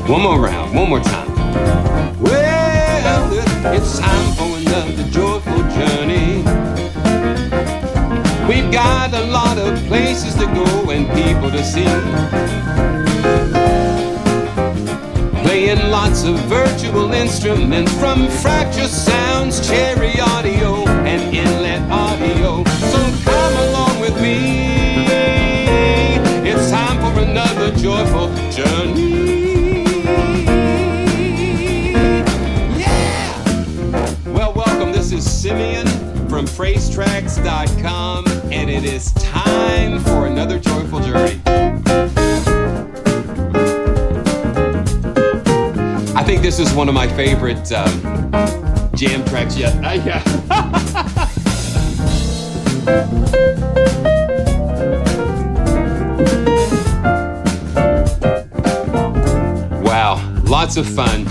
One more round, one more time. Well, it's time for another joyful journey. We've got a lot of places to go and people to see. Playing lots of virtual instruments from Fracture Sounds, Cherry Audio, and Inlet Audio. So come along with me. It's time for another joyful journey. This is Simeon from PraiseTracks.com, and it is time for another joyful journey. I think this is one of my favorite jam tracks yet. Yeah. Wow, lots of fun.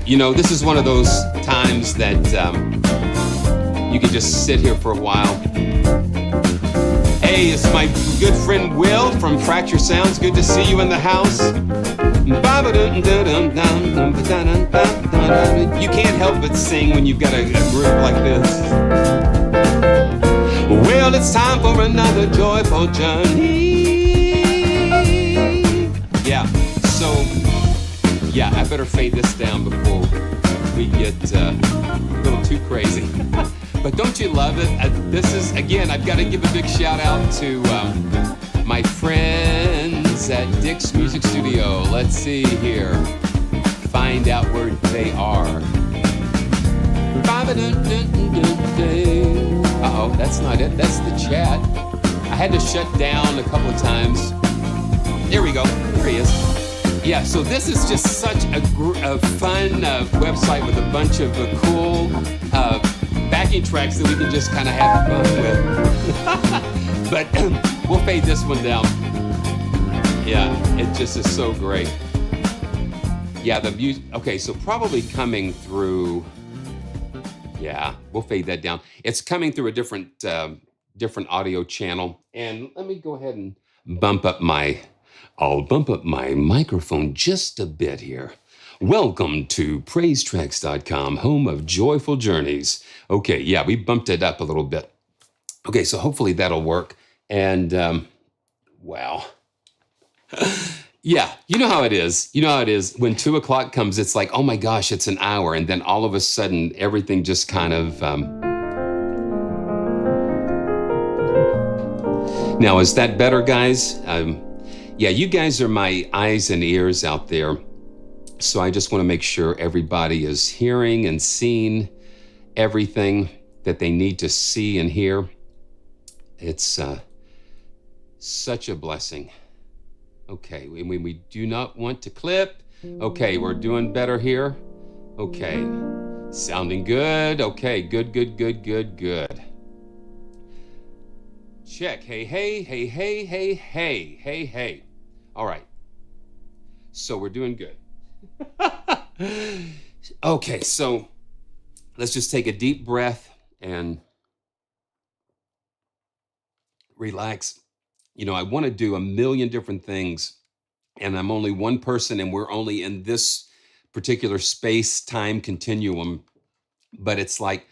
You know, this is one of those times that you can just sit here for a while. Hey, it's my good friend Will from Fracture Sounds. Good to see you in the house. You can't help but sing when you've got a group like this. Well, it's time for another joyful journey. Yeah, so... yeah, I better fade this down before we get a little too crazy. But don't you love it? This is, again, I've got to give a big shout out to my friends at Dick's Music Studio. Let's see here. Find out where they are. Uh-oh, that's not it. That's the chat. I had to shut down a couple of times. There we go. There he is. Yeah, so this is just such a fun website with a bunch of cool backing tracks that we can just kind of have fun with. But we'll fade this one down. Yeah, it just is so great. Yeah, the music. Okay, so probably coming through. Yeah, we'll fade that down. It's coming through a different audio channel. And let me go ahead and I'll bump up my microphone just a bit here. Welcome to PraiseTracks.com, home of joyful journeys. Okay, yeah, we bumped it up a little bit. Okay, so hopefully that'll work. And, wow. Yeah, you know how it is. You know how it is. When 2 o'clock comes, it's like, oh my gosh, it's an hour. And then all of a sudden, everything just kind of... Now, is that better, guys? Yeah, you guys are my eyes and ears out there. So I just want to make sure everybody is hearing and seeing everything that they need to see and hear. It's such a blessing. Okay, we do not want to clip. Okay, we're doing better here. Okay, sounding good. Okay, good. Check. Hey. All right. So we're doing good. Okay, so let's just take a deep breath and relax. I want to do a million different things, and I'm only one person, and we're only in this particular space time continuum. But it's like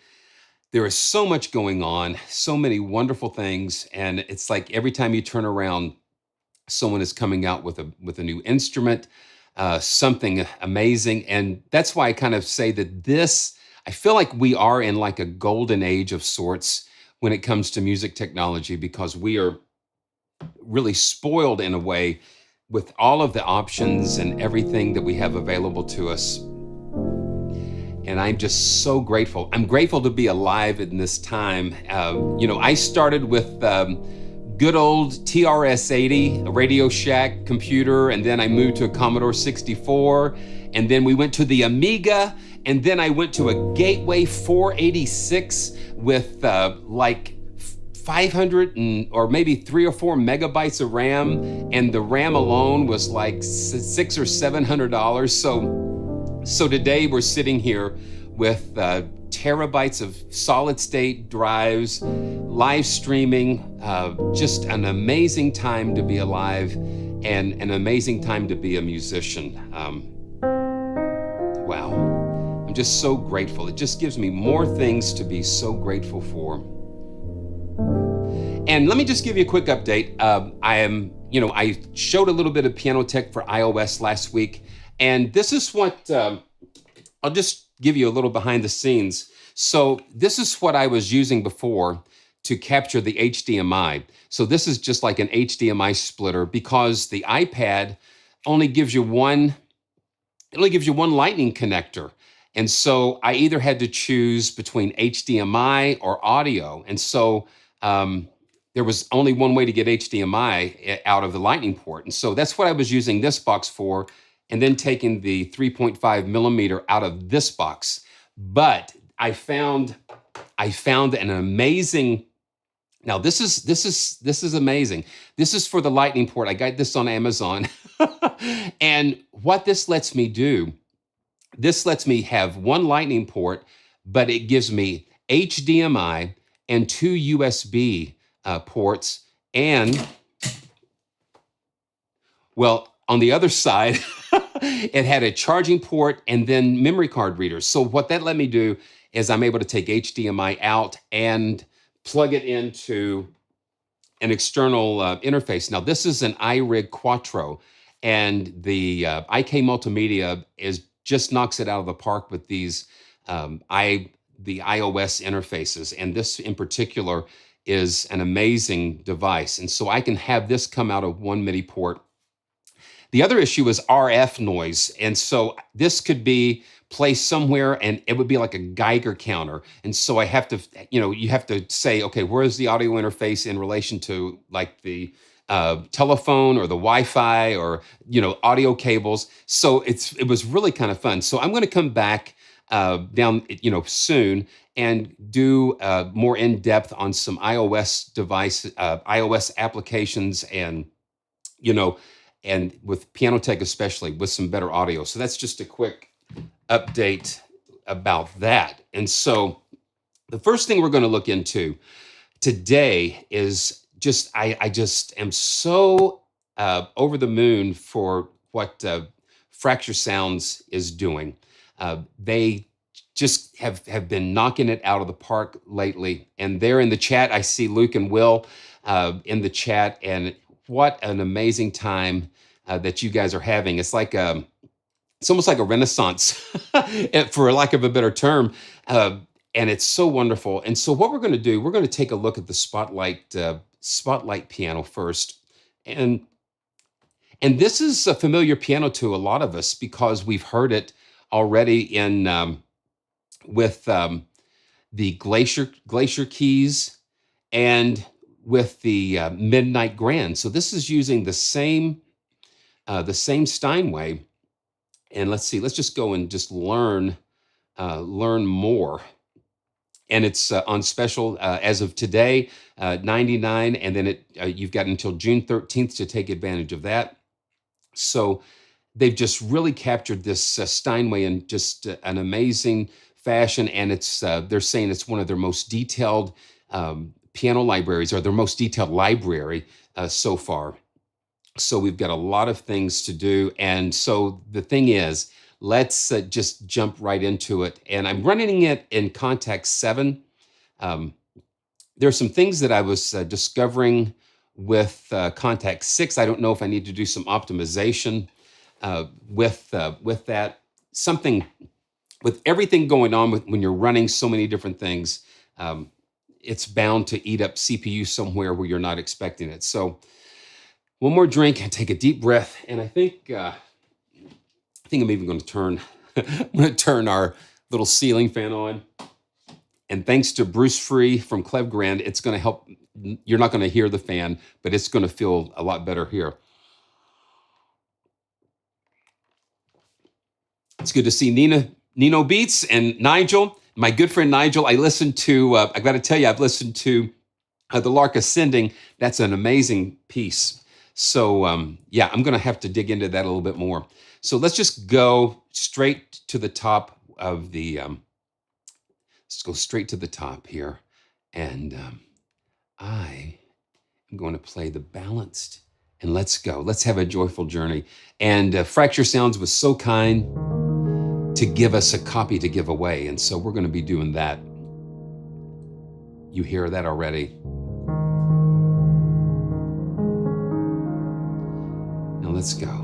there is so much going on, so many wonderful things, and it's like every time you turn around, someone is coming out with a new instrument, something amazing. And that's why I kind of say that I feel like we are in like a golden age of sorts when it comes to music technology, because we are really spoiled in a way with all of the options and everything that we have available to us. And I'm just so grateful. I'm grateful to be alive in this time. I started with good old TRS-80, a Radio Shack computer, and then I moved to a Commodore 64, and then we went to the Amiga, and then I went to a Gateway 486 with like 500 or maybe 3 or 4 megabytes of RAM, and the RAM alone was like $600 or $700. So today we're sitting here with terabytes of solid state drives, live streaming, just an amazing time to be alive and an amazing time to be a musician. Wow, I'm just so grateful. It just gives me more things to be so grateful for. And let me just give you a quick update. I showed a little bit of piano tech for iOS last week, and this is what, I'll just give you a little behind the scenes. So this is what I was using before to capture the HDMI. So this is just like an HDMI splitter, because the iPad only gives you one lightning connector. And so I either had to choose between HDMI or audio. And so there was only one way to get HDMI out of the lightning port. And so that's what I was using this box for, and then taking the 3.5 millimeter out of this box. But I found an amazing, now this is amazing. This is for the lightning port. I got this on Amazon. And what this lets me do, this lets me have one lightning port, but it gives me HDMI and 2 USB ports. And well, on the other side, it had a charging port and then memory card readers. So what that let me do is I'm able to take HDMI out and plug it into an external interface. Now, this is an iRig Quattro, and the IK Multimedia just knocks it out of the park with these the iOS interfaces. And this in particular is an amazing device. And so I can have this come out of one MIDI port. The other issue is RF noise. And so this could be placed somewhere and it would be like a Geiger counter. And so I have to, you have to say, okay, where is the audio interface in relation to like the telephone or the Wi-Fi or, audio cables. So it was really kind of fun. So I'm going to come back down, soon and do more in depth on some iOS iOS applications and, and with piano tech, especially with some better audio. So that's just a quick update about that. And so the first thing we're going to look into today is I just am so over the moon for what Fracture Sounds is doing. They just have been knocking it out of the park lately. And there in the chat, I see Luke and Will in the chat, and what an amazing time that you guys are having. It's like it's almost like a renaissance, for lack of a better term. And it's so wonderful. And so what we're going to do, we're going to take a look at the Spotlight piano first. And this is a familiar piano to a lot of us because we've heard it already in with the Glacier keys and with the Midnight Grand. So this is using the same Steinway. And let's see, let's just go and just learn more. And it's on special as of today, $99, and then you've got until June 13th to take advantage of that. So they've just really captured this Steinway in just an amazing fashion, and they're saying it's one of their most detailed piano libraries, or their most detailed library so far. So we've got a lot of things to do. And so the thing is, let's just jump right into it. And I'm running it in Contact 7. Um, there are some things that I was discovering with Contact 6. I don't know if I need to do some optimization with that. Something with everything going on when you're running so many different things, it's bound to eat up CPU somewhere where you're not expecting it. So one more drink and take a deep breath. And I think I'm even going to turn I'm going to turn our little ceiling fan on. And thanks to Bruce Free from Clevgrand, it's going to help. You're not going to hear the fan, but it's going to feel a lot better here. It's good to see Nino Beats and Nigel, my good friend Nigel. I listened to, I got to tell you, I've listened to The Lark Ascending. That's an amazing piece. So yeah, I'm going to have to dig into that a little bit more. So let's just go straight to the top of the, let's go straight to the top here. And I am going to play the balanced, and let's go. Let's have a joyful journey. And Fracture Sounds was so kind to give us a copy to give away. And so we're going to be doing that. You hear that already? Now let's go.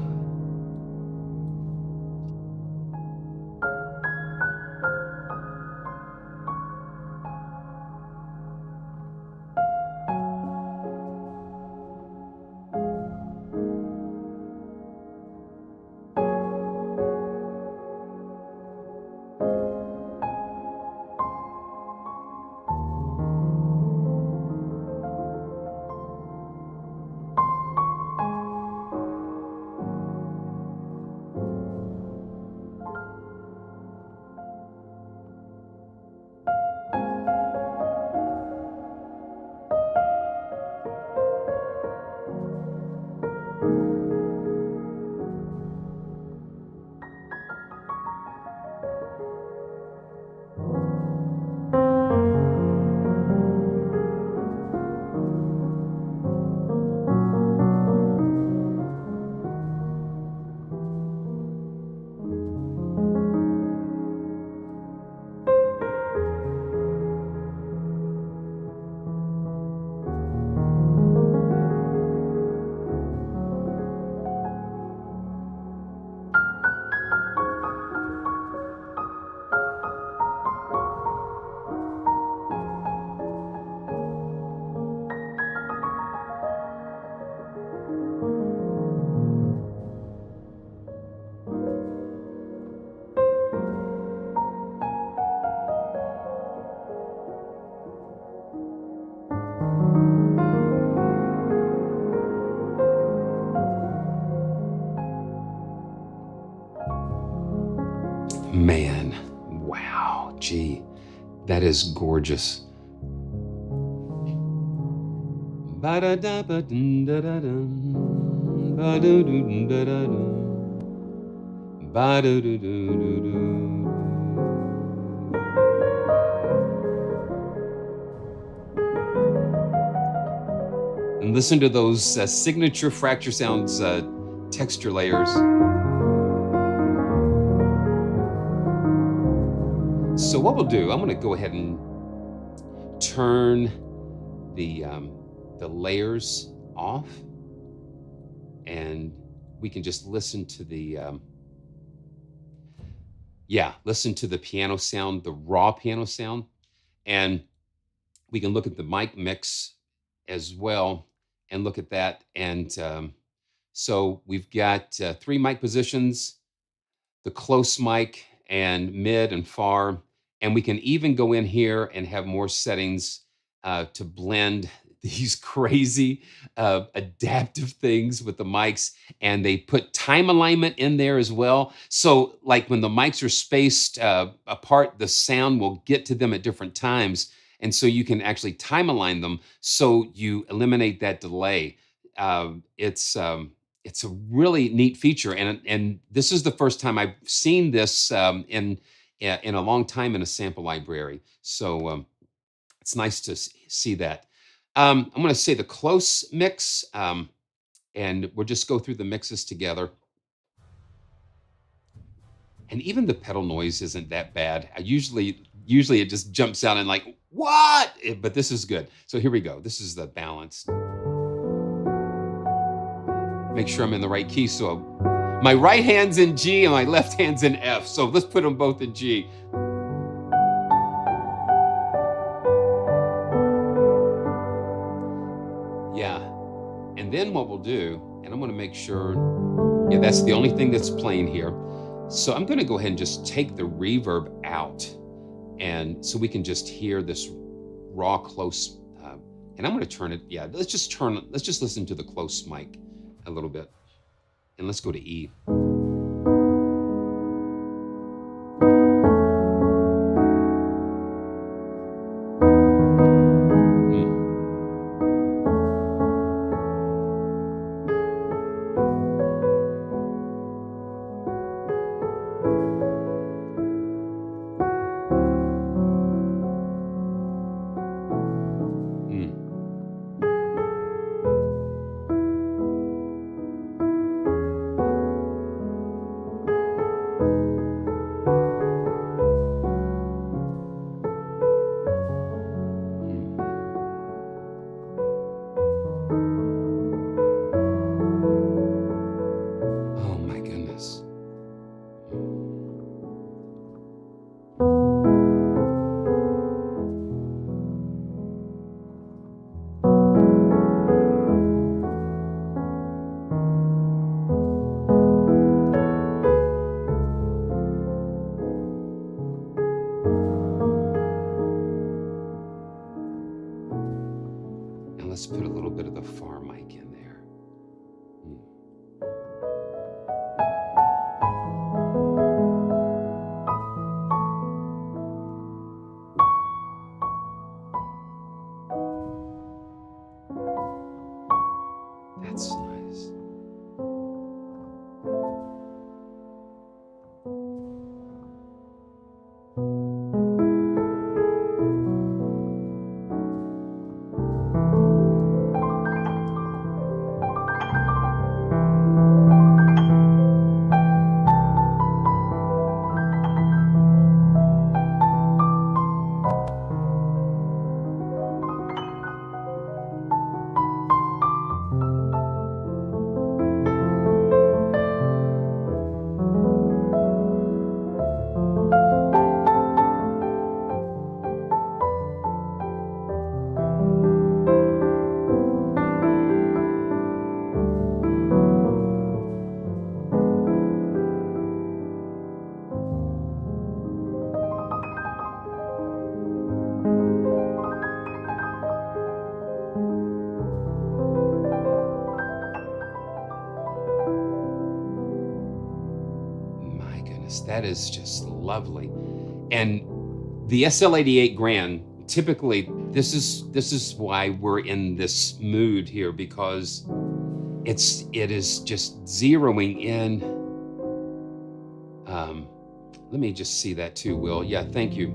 Man, wow, gee, that is gorgeous. And listen to those signature Fracture Sounds texture layers. So what we'll do, I'm going to go ahead and turn the layers off, and we can just listen to the listen to the piano sound, the raw piano sound, and we can look at the mic mix as well and look at that. And so we've got 3 mic positions, the close mic and mid and far. And we can even go in here and have more settings to blend these crazy adaptive things with the mics. And they put time alignment in there as well. So like when the mics are spaced apart, the sound will get to them at different times. And so you can actually time align them so you eliminate that delay. It's a really neat feature. And this is the first time I've seen this in in a long time in a sample library. So it's nice to see that. I'm going to say the close mix, and we'll just go through the mixes together. And even the pedal noise isn't that bad. Usually it just jumps out and like, what? But this is good. So here we go. This is the balance. Make sure I'm in the right key. So my right hand's in G and my left hand's in F. So let's put them both in G. Yeah. And then what we'll do, and I'm going to make sure, yeah, that's the only thing that's playing here. So I'm going to go ahead and just take the reverb out, and so we can just hear this raw close. And I'm going to turn it. Yeah, let's just listen to the close mic a little bit, and let's go to E. Let's put a little bit of the far mic in there. That's nice. That is just lovely. And the SL88 Grand, typically this is why we're in this mood here, because it is just zeroing in. Let me just see that too, Will. Yeah, thank you.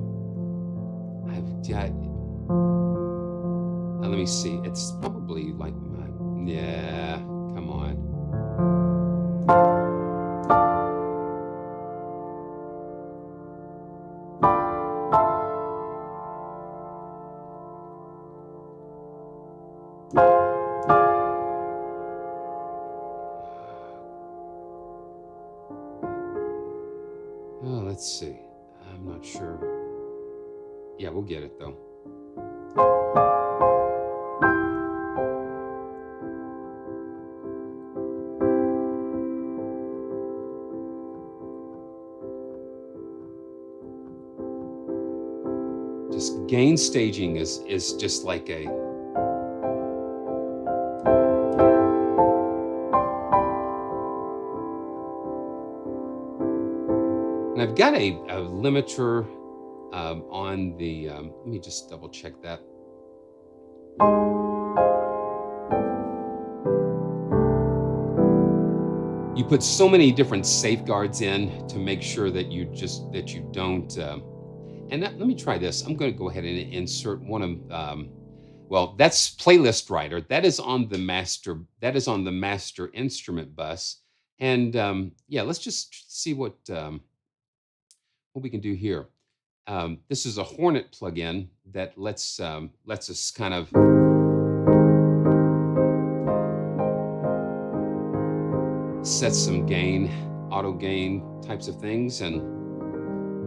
Let me see. It's probably like yeah, come on. Oh, let's see. I'm not sure. Yeah, we'll get it though. Just gain staging is just like a and I've got a limiter on the let me just double check that. you put so many different safeguards in to make sure that you don't. Let me try this. I'm going to go ahead and insert one of. Well, that's playlist writer. That is on the master. That is on the master instrument bus. And yeah, let's just see what we can do here. This is a Hornet plugin that lets us kind of set some gain, auto gain types of things, and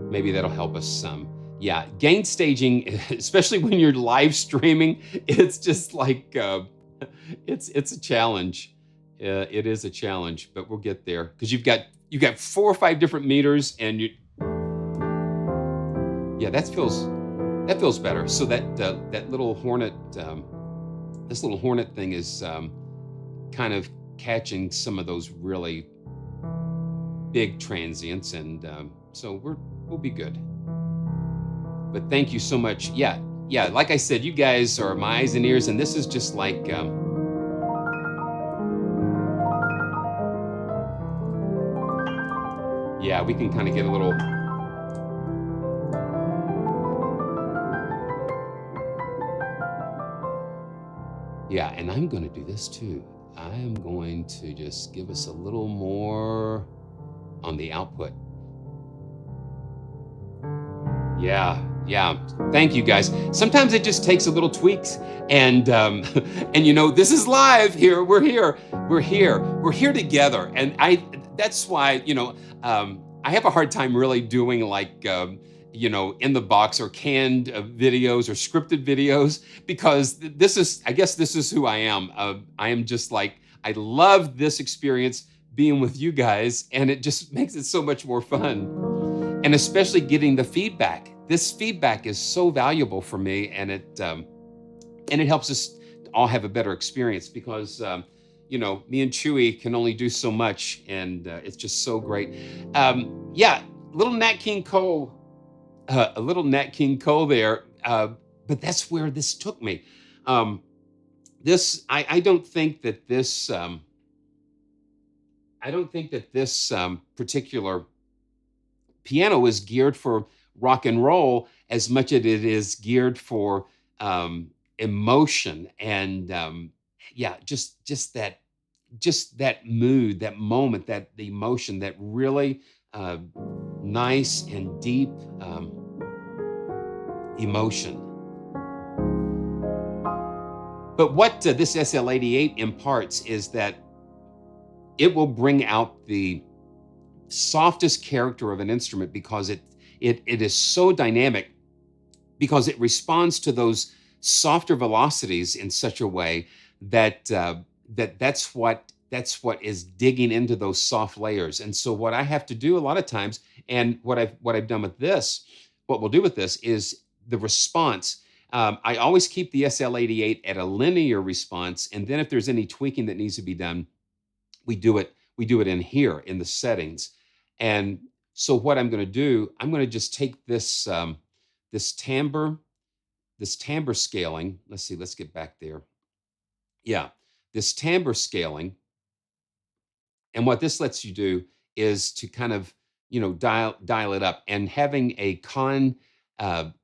maybe that'll help us some. Yeah, gain staging, especially when you're live streaming, it's just like it's a challenge. It is a challenge, but we'll get there because you've got 4 or 5 different meters, and you. Yeah, that feels better. So that little Hornet, this little Hornet thing is kind of catching some of those really big transients, and so we'll be good. But thank you so much. Yeah, like I said, you guys are my eyes and ears, and this is just like yeah, we can kind of get a little. Yeah, and I'm going to do this too. I'm going to just give us a little more on the output. Yeah. Thank you, guys. Sometimes it just takes a little tweaks, and this is live here. We're here together, and that's why I have a hard time really doing like in the box or canned videos or scripted videos, because I guess this is who I am. I am just like, I love this experience being with you guys, and it just makes it so much more fun. And especially getting the feedback. This feedback is so valuable for me, and it helps us all have a better experience, because me and Chewy can only do so much, and it's just so great. Little Nat King Cole. A little Nat King Cole there, but that's where this took me. I don't think that this particular piano is geared for rock and roll as much as it is geared for emotion, and just that mood, that moment, that the emotion, that really nice and deep emotion. But what this SL88 imparts is that it will bring out the softest character of an instrument, because it is so dynamic, because it responds to those softer velocities in such a way that that's what is digging into those soft layers. And so what I have to do a lot of times, and what I've done with this, what we'll do with this is the response. I always keep the SL88 at a linear response, and then if there's any tweaking that needs to be done, we do it in here in the settings. And so what I'm going to do, I'm going to just take this this timbre scaling. Let's see, let's get back there. Yeah, this timbre scaling. And what this lets you do is to kind of, dial it up, and having a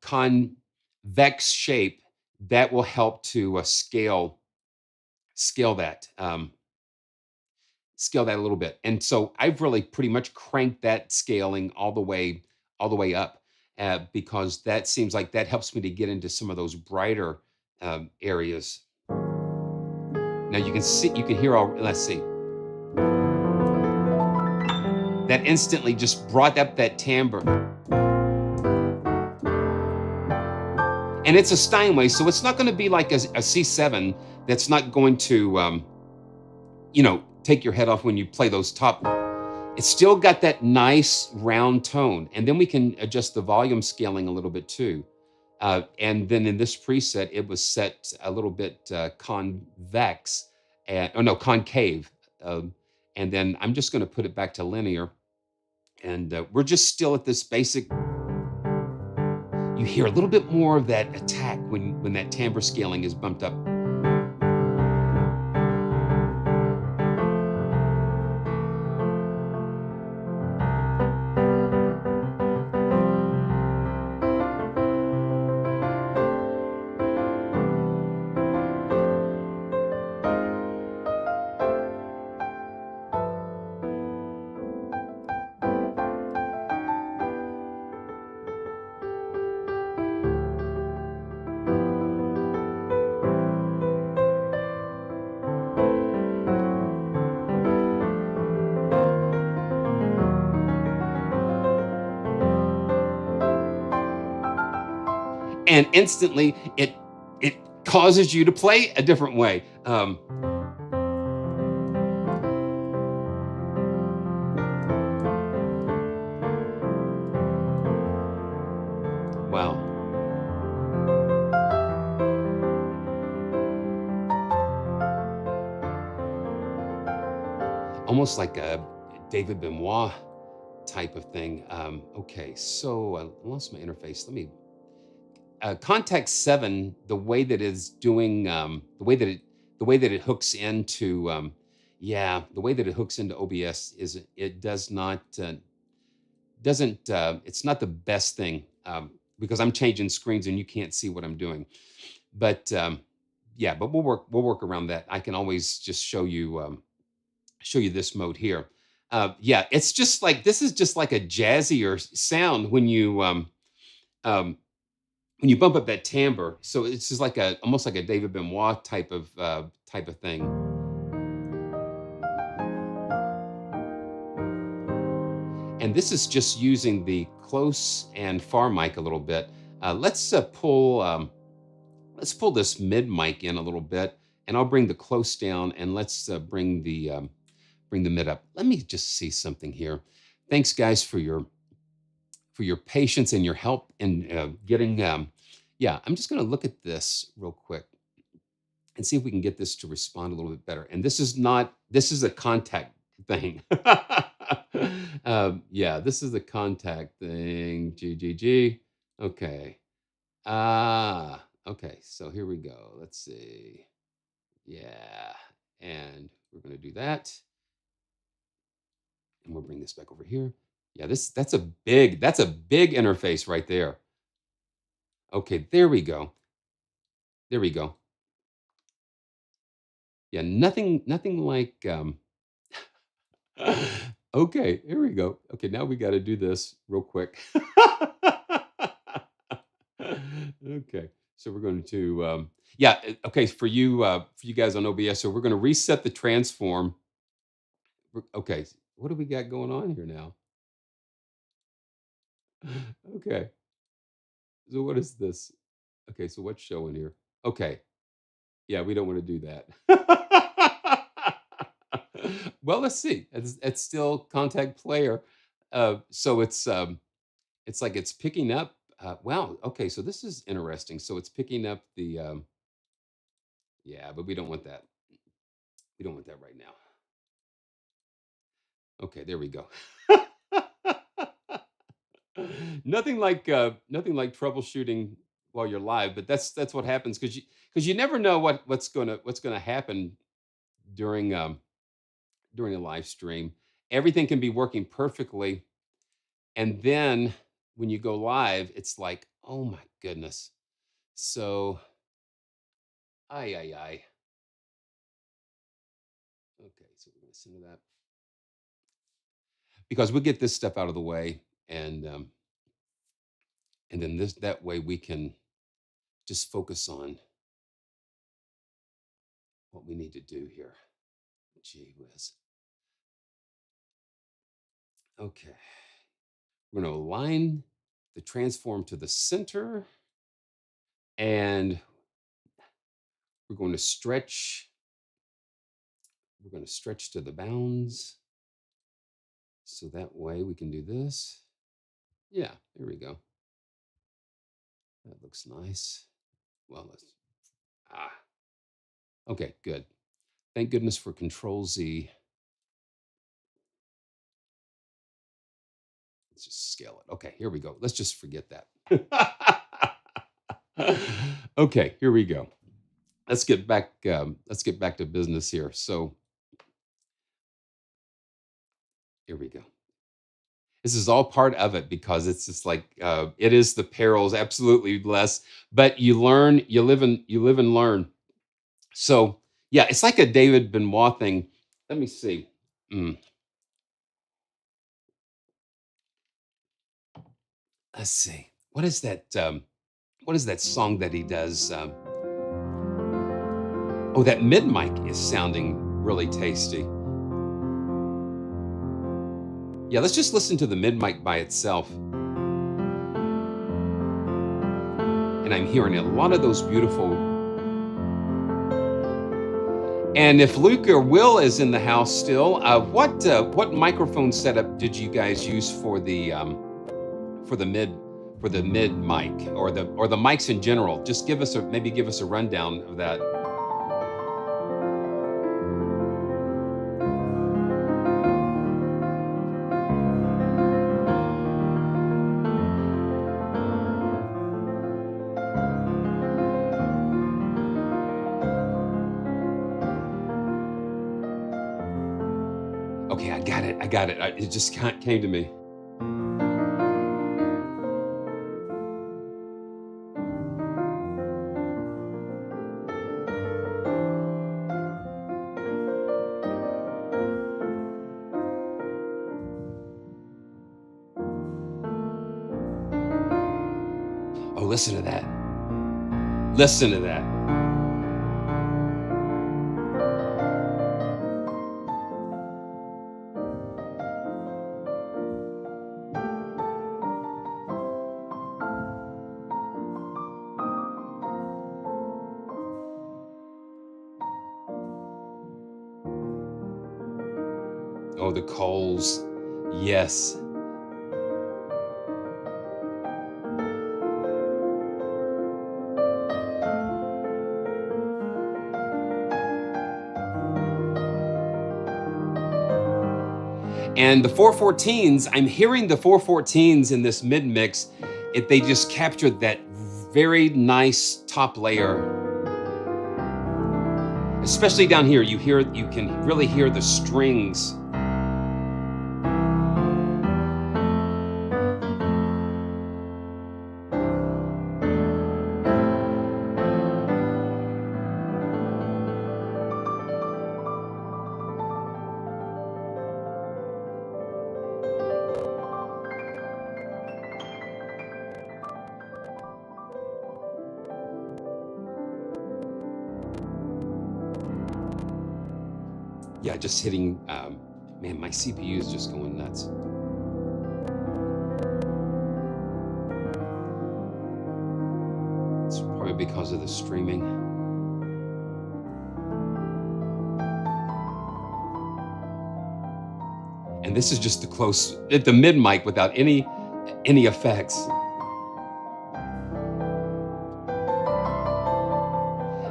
convex shape that will help to scale that a little bit. And so I've really pretty much cranked that scaling all the way up, because that seems like that helps me to get into some of those brighter areas. Now you can hear all. Let's see. That instantly just brought up that timbre. And it's a Steinway, so it's not going to be like a C7 that's not going to, take your head off when you play those top. It's still got that nice round tone. And then we can adjust the volume scaling a little bit too. And then in this preset, it was set a little bit concave. And then I'm just going to put it back to linear. And we're just still at this basic. You hear a little bit more of that attack when that timbre scaling is bumped up. and instantly it causes you to play a different way. Wow, almost like a David Benoit type of thing. Okay, so I lost my interface. Let me contact 7, the way that it's doing, the way that it hooks into, yeah, the way that it hooks into OBS is it does not doesn't it's not the best thing, because I'm changing screens and you can't see what I'm doing. But yeah, but we'll work around that. I can always just show you this mode here. Yeah, it's just like this is just like a jazzier sound um, when you bump up that timbre. So it's just like a almost like a David Benoit type of thing. And this is just using the close and far mic a little bit. Let's pull this mid mic in a little bit, and I'll bring the close down, and let's bring the mid up. Let me just see something here. Thanks, guys, for your patience and your help in getting. Yeah, I'm just going to look at this real quick and see if we can get this to respond a little bit better. And this is not, this is a contact thing. Yeah, this is a contact thing. GGG. Okay. Okay. So here we go. Let's see. Yeah. And we're going to do that. And we'll bring this back over here. Yeah, that's a big interface right there. Okay, there we go. There we go. Yeah, nothing like okay, here we go. Okay, now we got to do this real quick. Okay, so we're going to yeah, okay, for you guys on OBS, so we're going to reset the transform. Okay, what do we got going on here now? Okay, so what is this? Okay, so what's showing here? Okay, yeah, we don't want to do that. Well, let's see. It's still contact player. So it's like it's picking up. Wow. Okay. So this is interesting. So it's picking up the. Yeah, but we don't want that. We don't want that right now. Okay. There we go. Nothing like troubleshooting while you're live, but that's what happens because you never know what's gonna happen during during a live stream. Everything can be working perfectly, and then when you go live, it's like, oh my goodness. So, ay, ay, ay. Okay, so we're going to center that because we'll get this stuff out of the way, and then this that way we can just focus on what we need to do here. Gee whiz. Okay, we're going to align the transform to the center, and we're going to stretch. We're going to stretch to the bounds. So that way we can do this. Yeah, there we go. That looks nice. Well, ah, okay, good. Thank goodness for Control Z. Let's just scale it. Okay, here we go. Let's just forget that. Okay, here we go. Let's get back. Let's get back to business here. So here we go. This is all part of it because it's just like it is the perils, absolutely, Les. But you learn, you live and learn. So yeah, it's like a David Benoit thing. Let me see. Mm, let's see. What is that? What is that song that he does? Oh, that mid mic is sounding really tasty. Yeah, let's just listen to the mid mic by itself. And I'm hearing a lot of those beautiful. And if Luke or Will is in the house still, what microphone setup did you guys use for the mid mic or the mics in general? Just give us a rundown of that. Okay, I got it. It just came to me. Oh, listen to that. Listen to that. Oh, the Coles. Yes. And the 414s, I'm hearing the 414s in this mid mix. They just captured that very nice top layer. Especially down here, you can really hear the strings. Yeah, just hitting, man, my CPU is just going nuts. It's probably because of the streaming. And this is just the mid mic without any effects.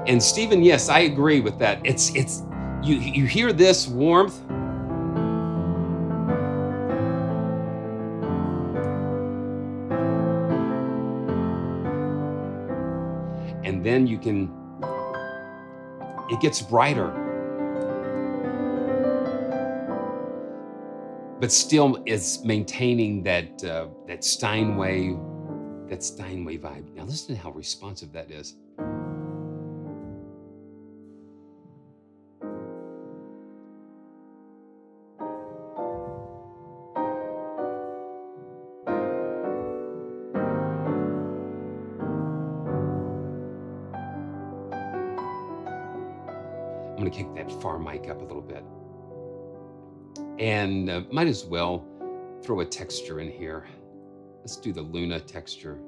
And Stephen, yes, I agree with that. It's you hear this warmth. And then it gets brighter. But still is maintaining that Steinway vibe. Now listen to how responsive that is. I'm going to kick that far mic up a little bit. And might as well throw a texture in here. Let's do the Luna texture.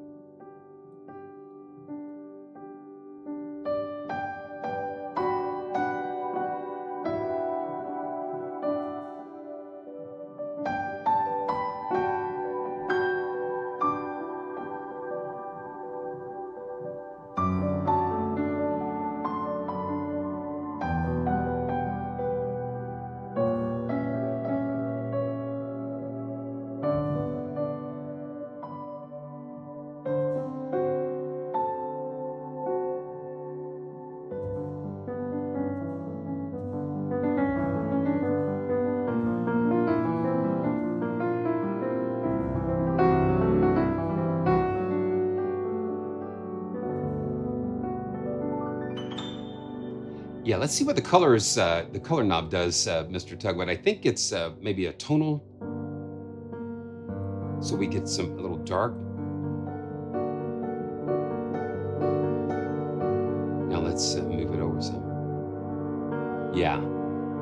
Yeah, let's see what the color knob does, Mr. Tugwood. I think it's maybe a tonal, so we get a little dark. Now let's move it over some. Yeah,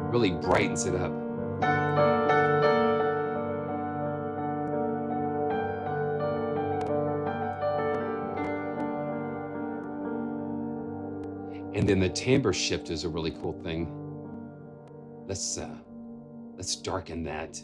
really brightens it up. And then the timbre shift is a really cool thing. Let's darken that.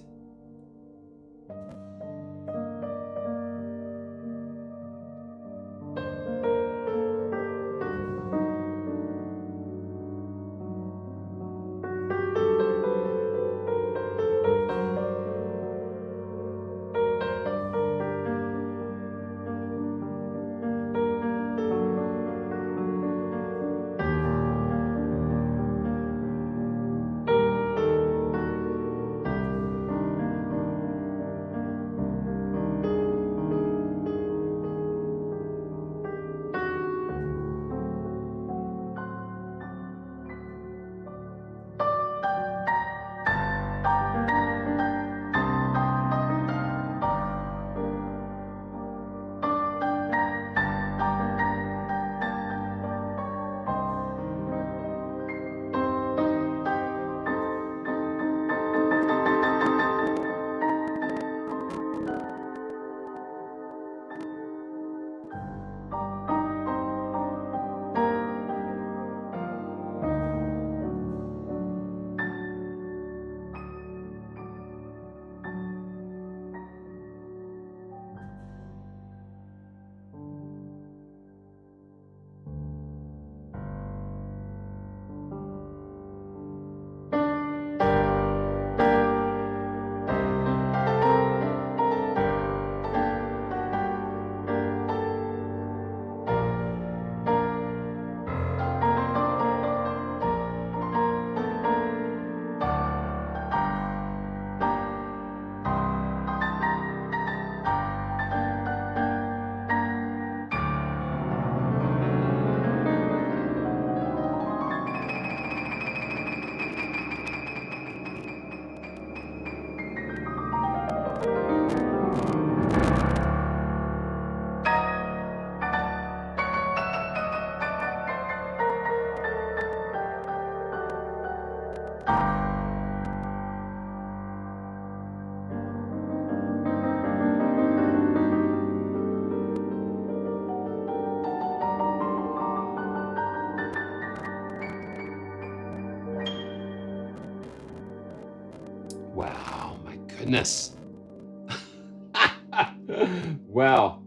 Wow, my goodness. Wow.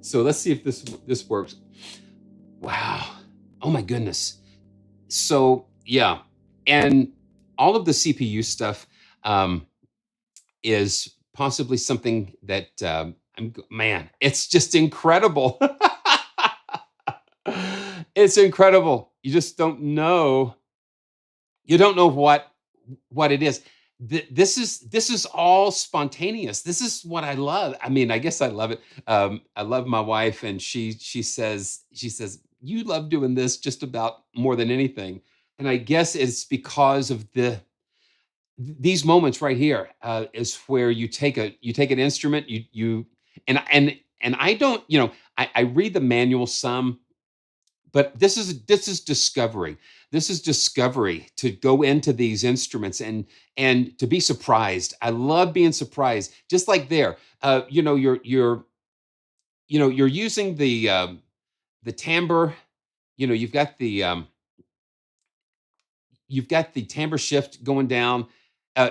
So let's see if this works. Wow. Oh my goodness. So yeah, and all of the CPU stuff is possibly something that man, it's just incredible. It's incredible. You just don't know. You don't know what it is. This is all spontaneous. This is what I love. I mean, I guess I love it. I love my wife, and she says you love doing this just about more than anything. And I guess it's because of these moments right here is where you take an instrument, and I don't, I read the manual some, but this is discovery. This is discovery to go into these instruments and to be surprised. I love being surprised. Just like there, you're using the timbre. You've got the timbre shift going down.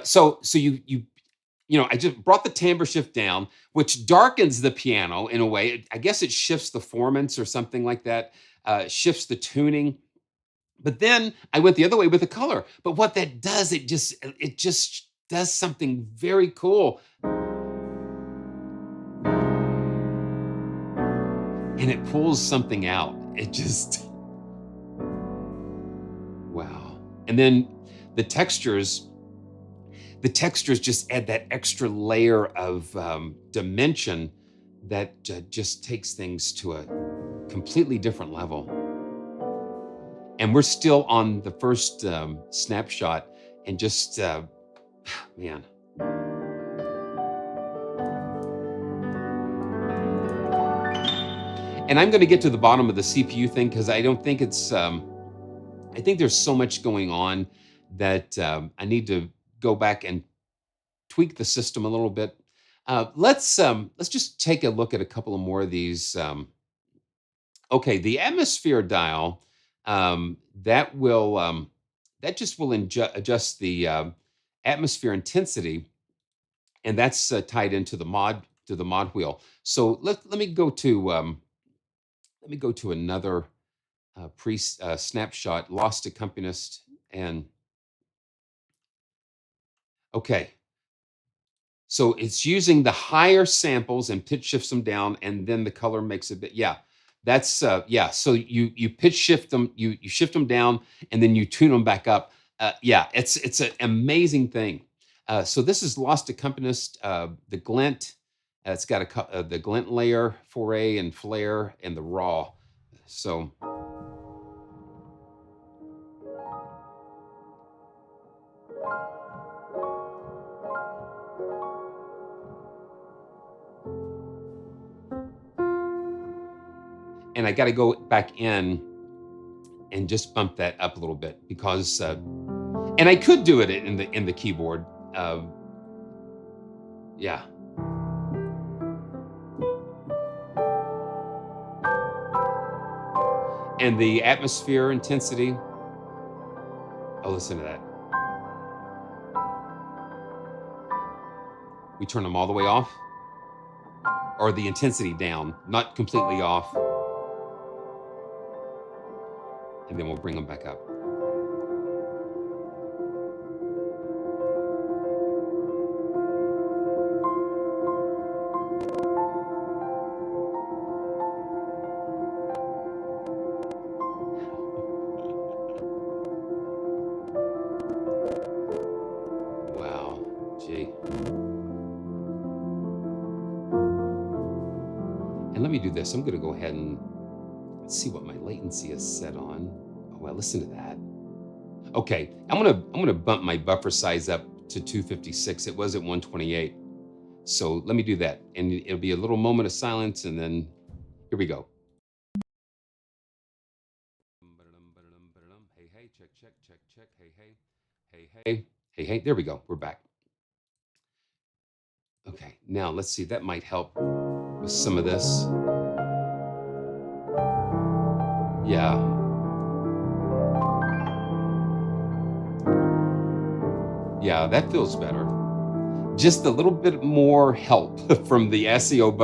So I just brought the timbre shift down, which darkens the piano in a way. I guess it shifts the formants or something like that. Shifts the tuning. But then I went the other way with the color. But what that does, it just does something very cool, and it pulls something out. It just wow. And then the textures, the textures just add that extra layer of dimension that just takes things to a completely different level. And we're still on the first snapshot, and just man. And I'm going to get to the bottom of the CPU thing because I don't think it's. I think there's so much going on that I need to go back and tweak the system a little bit. Let's just take a look at a couple of more of these. Okay, the atmosphere dial. that will that just will adjust the atmosphere intensity, and that's tied into the mod wheel. So let me go to another pre snapshot, lost accompanist, and okay. So it's using the higher samples and pitch shifts them down, and then the color makes a bit. Yeah, that's yeah. So you pitch shift them, you shift them down, and then you tune them back up. Yeah, it's an amazing thing. So this is Lost Accompanist, the glint. It's got the glint layer, foray and flare, and the raw. So and I got to go back in and just bump that up a little bit because, and I could do it in the keyboard. Yeah. And the atmosphere intensity. Oh, listen to that. We turn them all the way off, or the intensity down, not completely off. And then we'll bring them back up. Wow, gee. And let me do this. I'm going to go ahead and see what my latency is set on. Oh, well, listen to that. Okay, I'm gonna bump my buffer size up to 256. It was at 128. So let me do that, and it'll be a little moment of silence, and then here we go. Hey, hey, check, check, check, check. Hey, hey, hey, hey, hey, hey. There we go. We're back. Okay, now let's see. That might help with some of this. Yeah. Yeah, that feels better. Just a little bit more help from the SEO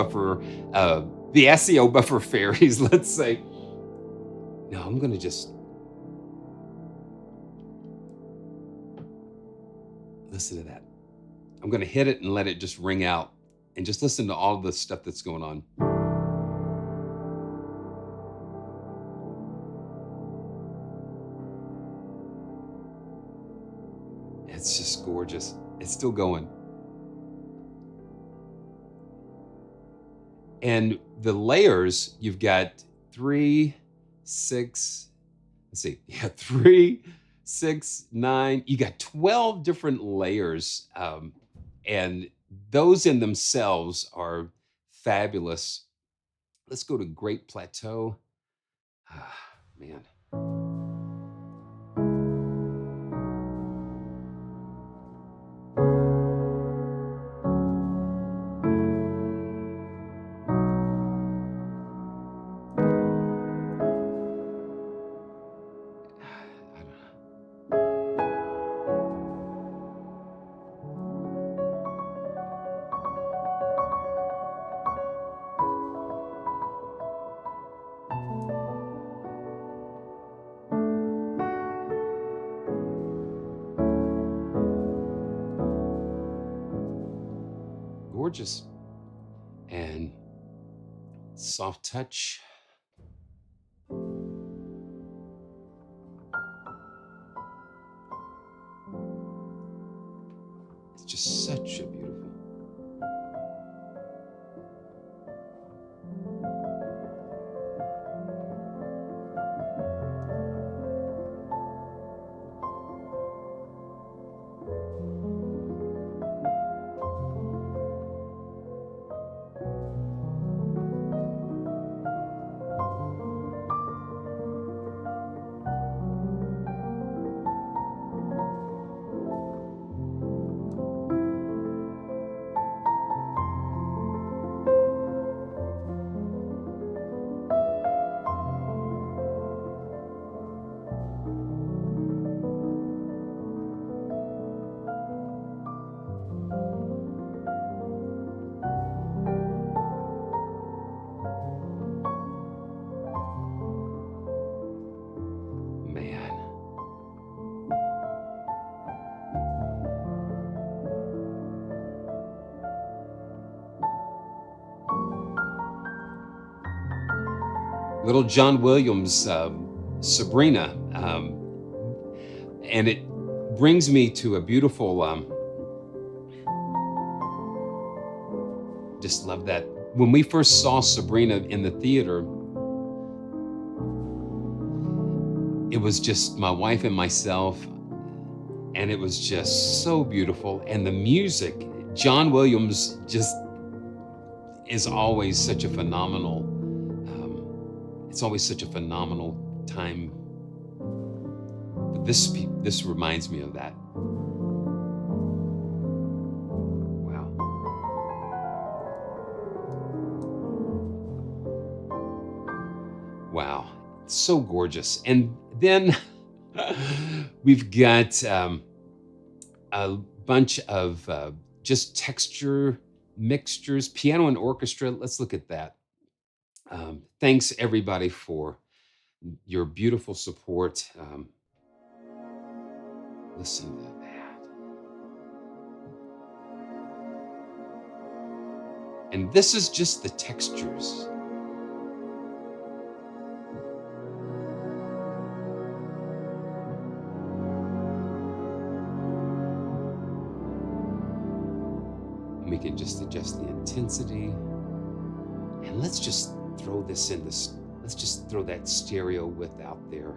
buffer fairies, let's say. No, I'm gonna just listen to that. I'm gonna hit it and let it just ring out and just listen to all the stuff that's going on. It's just gorgeous. It's still going. And the layers, you've got 3, 6, let's see, yeah, 3, 6, 9. You got 12 different layers. And those in themselves are fabulous. Let's go to Great Plateau. Ah, man. Gorgeous. And soft touch. It's just such a beautiful. little John Williams, Sabrina, and it brings me to a beautiful. Just love that. When we first saw Sabrina in the theater, it was just my wife and myself, and it was just so beautiful. And the music, John Williams just is always such a phenomenal, it's always such a phenomenal time. But this reminds me of that. Wow. Wow. It's so gorgeous. And then we've got a bunch of just texture mixtures, piano and orchestra. Let's look at that. Thanks everybody for your beautiful support. Listen to that. And this is just the textures. We can just adjust the intensity. And let's just throw this in this, let's just throw that stereo width out there.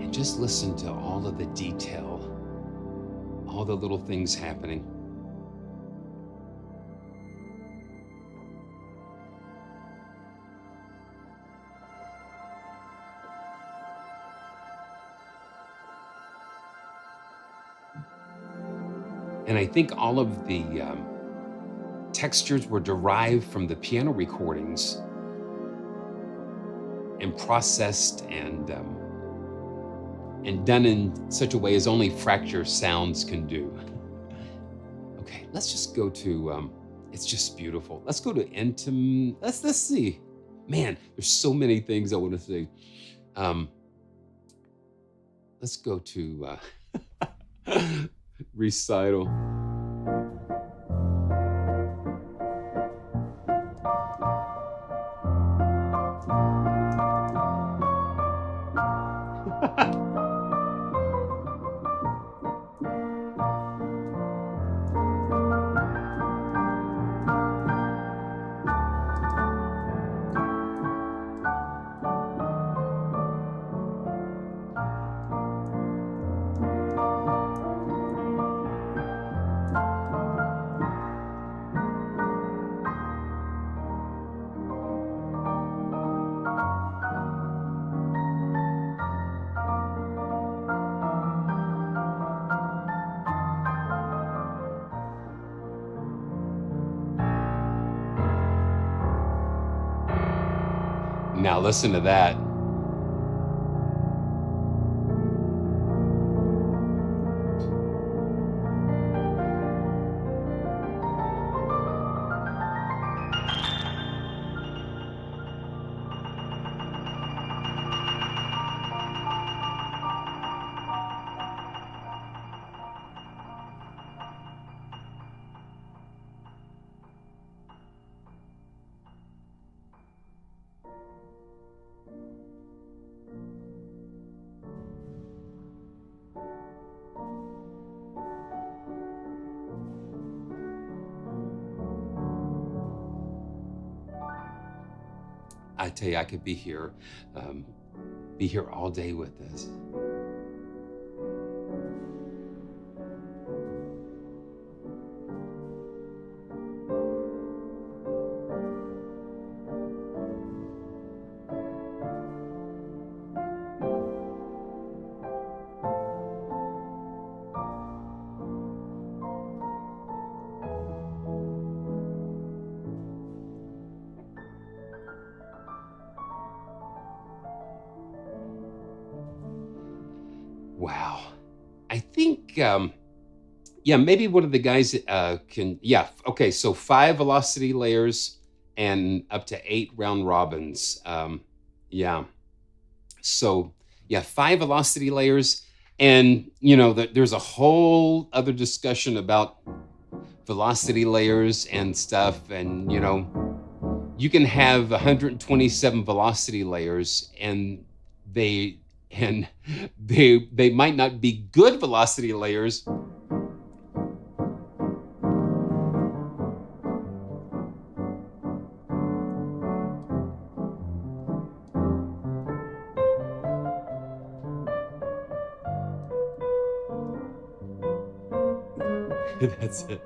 And just listen to all of the detail, all the little things happening. And I think all of the textures were derived from the piano recordings and processed and done in such a way as only fracture sounds can do. Okay, let's just go to, it's just beautiful. Let's go to let's see. Man, there's so many things I want to say. Let's go to recital. Now listen to that. I tell you, I could be here all day with this. Wow. I think, yeah, maybe one of the guys can, yeah, okay, so 5 velocity layers and up to 8 round robins. Yeah. So yeah, 5 velocity layers. And there's a whole other discussion about velocity layers and stuff. And you can have 127 velocity layers, and they and they might not be good velocity layers. That's it.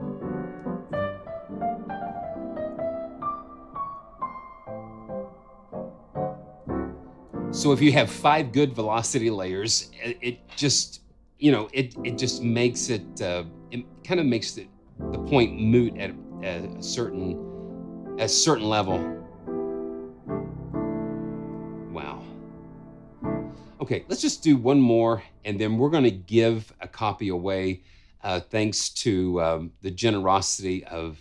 So if you have 5 good velocity layers, it just it just makes it kind of makes the point moot at a certain level. Wow. Okay, let's just do one more, and then we're going to give a copy away, thanks to the generosity of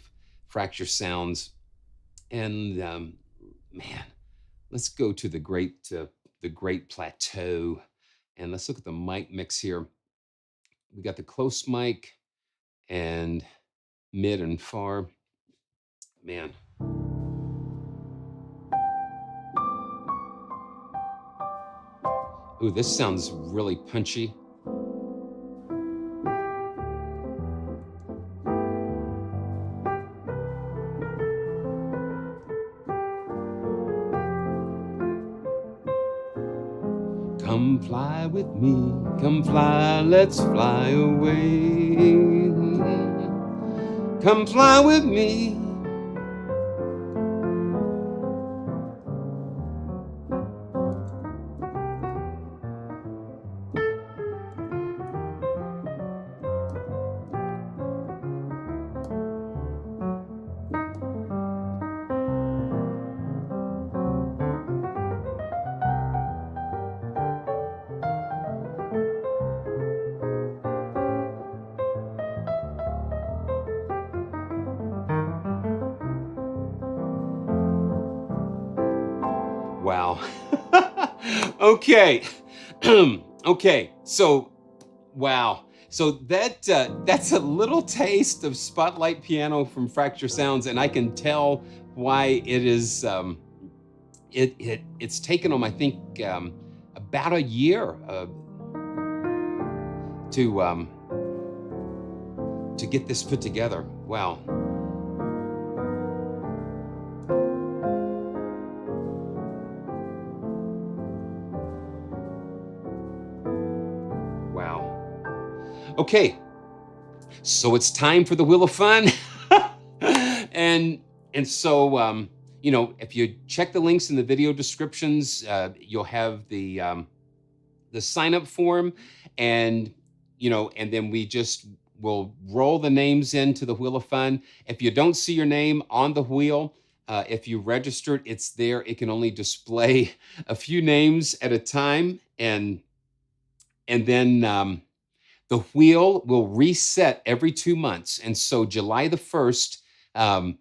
Fracture Sounds. And man, let's go to the Great Plateau, and let's look at the mic mix here. We got the close mic and mid and far. Man, ooh, this sounds really punchy. Come fly with me, come fly, let's fly away. Come fly with me. Wow. Okay. Okay. So, wow. So that's a little taste of Spotlight Piano from Fracture Sounds, and I can tell why it is. It's taken them, I think, about a year to get this put together. Wow. Wow. Okay. So it's time for the Wheel of Fun. and and so if you check the links in the video descriptions, you'll have the sign up form, and and then we just will roll the names into the Wheel of Fun. If you don't see your name on the wheel, if you registered, it's there. It can only display a few names at a time, and then the wheel will reset every 2 months. And so July the 1st, going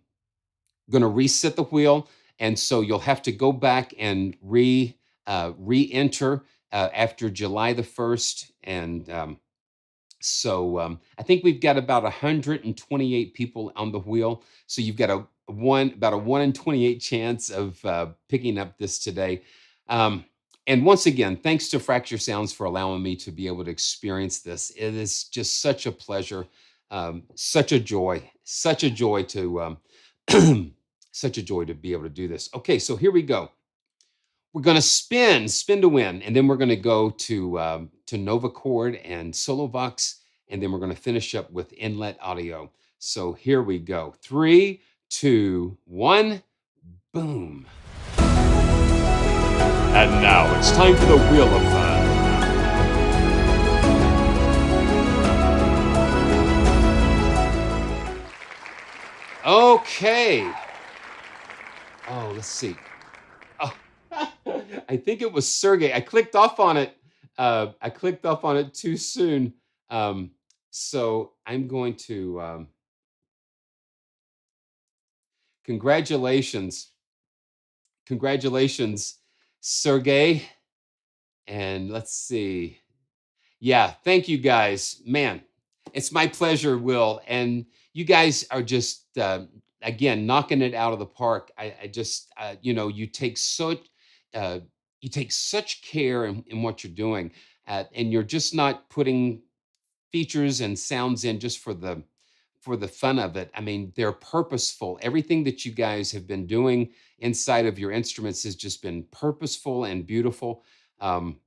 to reset the wheel. And so you'll have to go back and re-enter after July the 1st. And I think we've got about 128 people on the wheel. So you've got about a 1 in 28 chance of picking up this today. And once again, thanks to Fracture Sounds for allowing me to be able to experience this. It is just such a pleasure, such a joy, to such a joy to be able to do this. Okay, so here we go. We're going to spin to win, and then we're going to go to Novachord and Solovox, and then we're going to finish up with Inlet audio. So here we go. 3, 2, 1, boom. And now it's time for the Wheel of Fun. Okay. Oh, let's see. Oh, I think it was Sergey. I clicked off on it. I clicked off on it too soon. So I'm going to congratulations. Congratulations. Sergey, and let's see. Yeah, thank you guys. Man, it's my pleasure, Will. And you guys are just, again, knocking it out of the park. I just, uh, you take such care in what you're doing, and you're just not putting features and sounds in just for the fun of it. I mean, they're purposeful. Everything that you guys have been doing inside of your instruments has just been purposeful and beautiful. Um,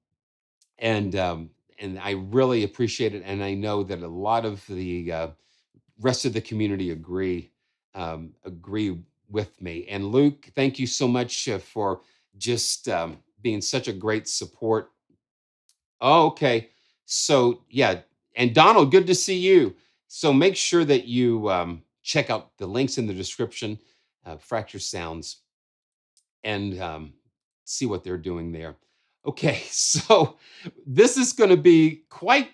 and and I really appreciate it. And I know that a lot of the rest of the community agree with me. And Luke, thank you so much for just being such a great support. Oh, okay. So yeah, and Donald, good to see you. So make sure that you check out the links in the description, Fracture Sounds, and see what they're doing there. Okay, so this is going to be quite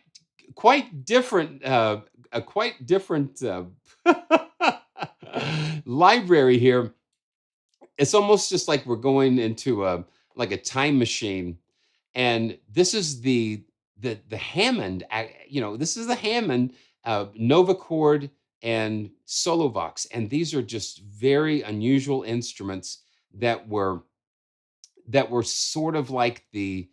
different, a quite different library here. It's almost just like we're going into a like a time machine, and this is the Hammond. This is the Hammond Novachord and Solovox, and these are just very unusual instruments that were sort of like the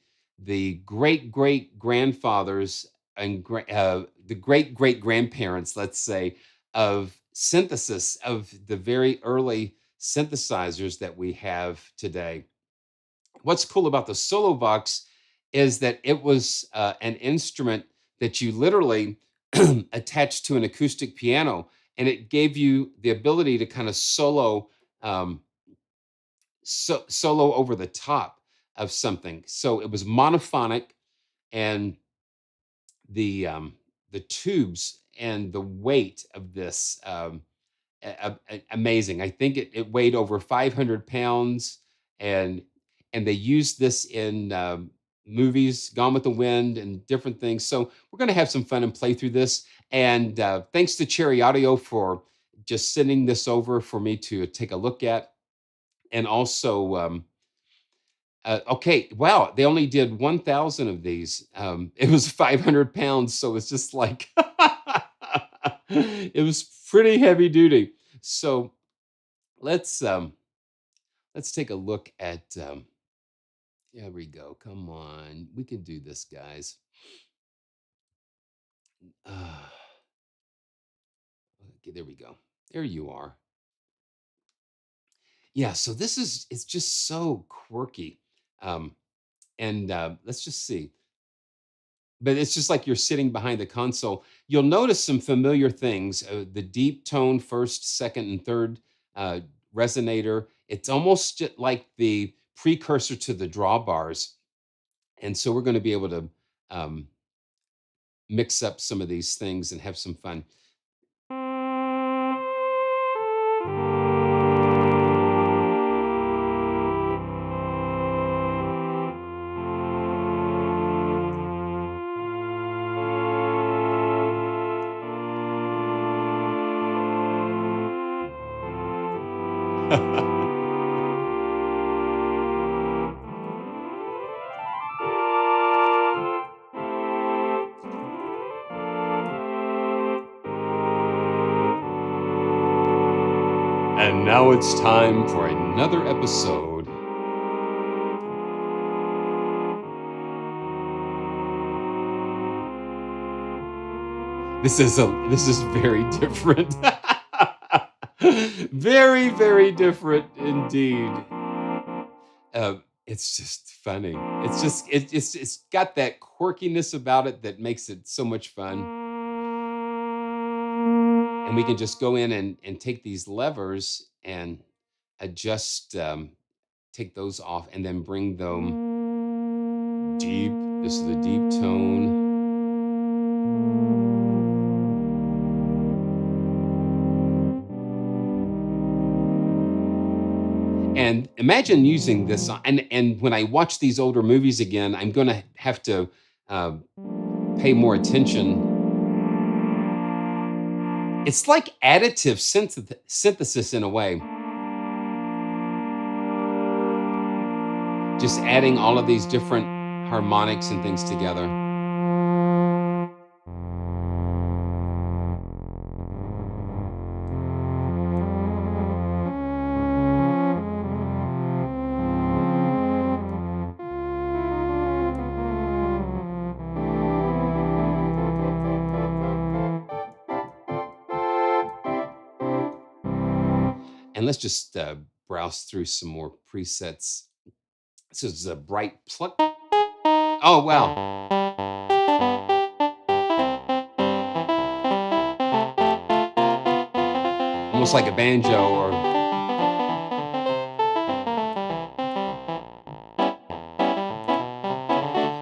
great great grandfathers and the great great grandparents, let's say, of synthesis of the very early synthesizers that we have today. What's cool about the Solovox is that it was an instrument that you literally attached to an acoustic piano, and it gave you the ability to kind of um, solo over the top of something. So it was monophonic, and the um, the tubes and the weight of this amazing. I think it weighed over 500 pounds, and they used this in movies, Gone with the Wind, and different things. So we're going to have some fun and play through this. And thanks to Cherry Audio for just sending this over for me to take a look at, and also. Okay, wow, they only did 1,000 of these. It was 500 pounds, so it's just like it was pretty heavy duty. So let's take a look at. There we go. Come on, we can do this, guys. Uh, okay, there we go. There you are. Yeah. So this is it's just so quirky, um, and let's just see. But it's just like you're sitting behind the console. You'll notice some familiar things: the deep tone, first, second, and third uh, resonator. It's almost like the precursor to the drawbars, and so we're going to be able to um, mix up some of these things and have some fun. And now it's time for another episode. This is very different. Very, very different indeed. It's just funny. It's got that quirkiness about it that makes it so much fun. And we can just go in and take these levers and adjust, take those off, and then bring them deep. This is the deep tone. And imagine using this and when I watch these older movies again, I'm going to have to uh, pay more attention. It's like additive synthesis in a way. just adding all of these different harmonics and things together. And let's just browse through some more presets. This is a bright pluck. Oh, wow. Almost like a banjo or.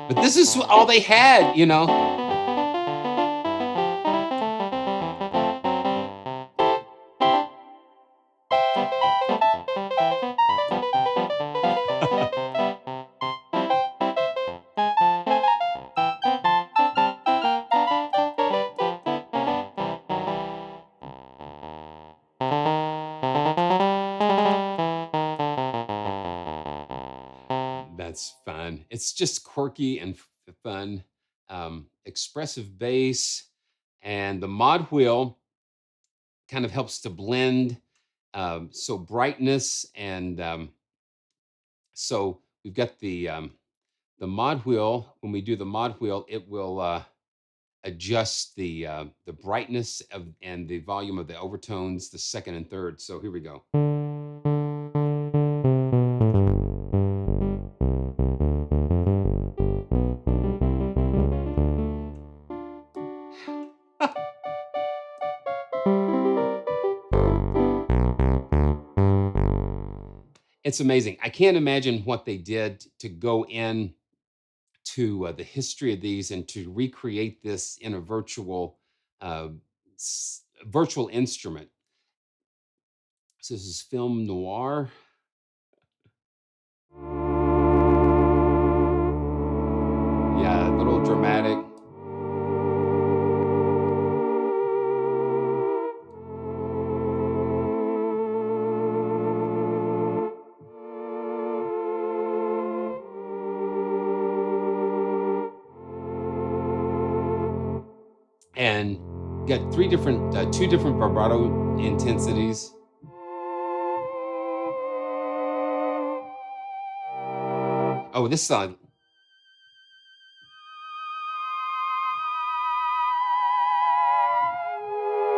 But this is all they had, you know. That's fun. It's just quirky and fun. Expressive bass, and the mod wheel kind of helps to blend. So brightness and so we've got the mod wheel. When we do the mod wheel, it will adjust the brightness of and the volume of the overtones, the second and third. So here we go. It's amazing. I can't imagine what they did to go in to the history of these and to recreate this in a uh, virtual instrument. So this is film noir. Yeah, a little dramatic. And got two different vibrato intensities. Oh, this song,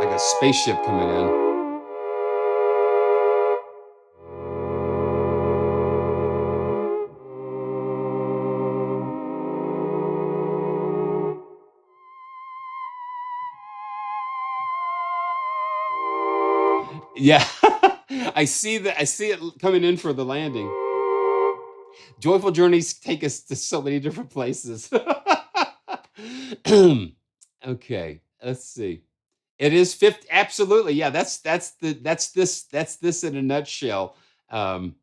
like a spaceship coming in. Yeah, I see that. I see it coming in for the landing. Joyful journeys take us to so many different places. Okay, let's see. It is 50. Absolutely, yeah. That's this in a nutshell. Um,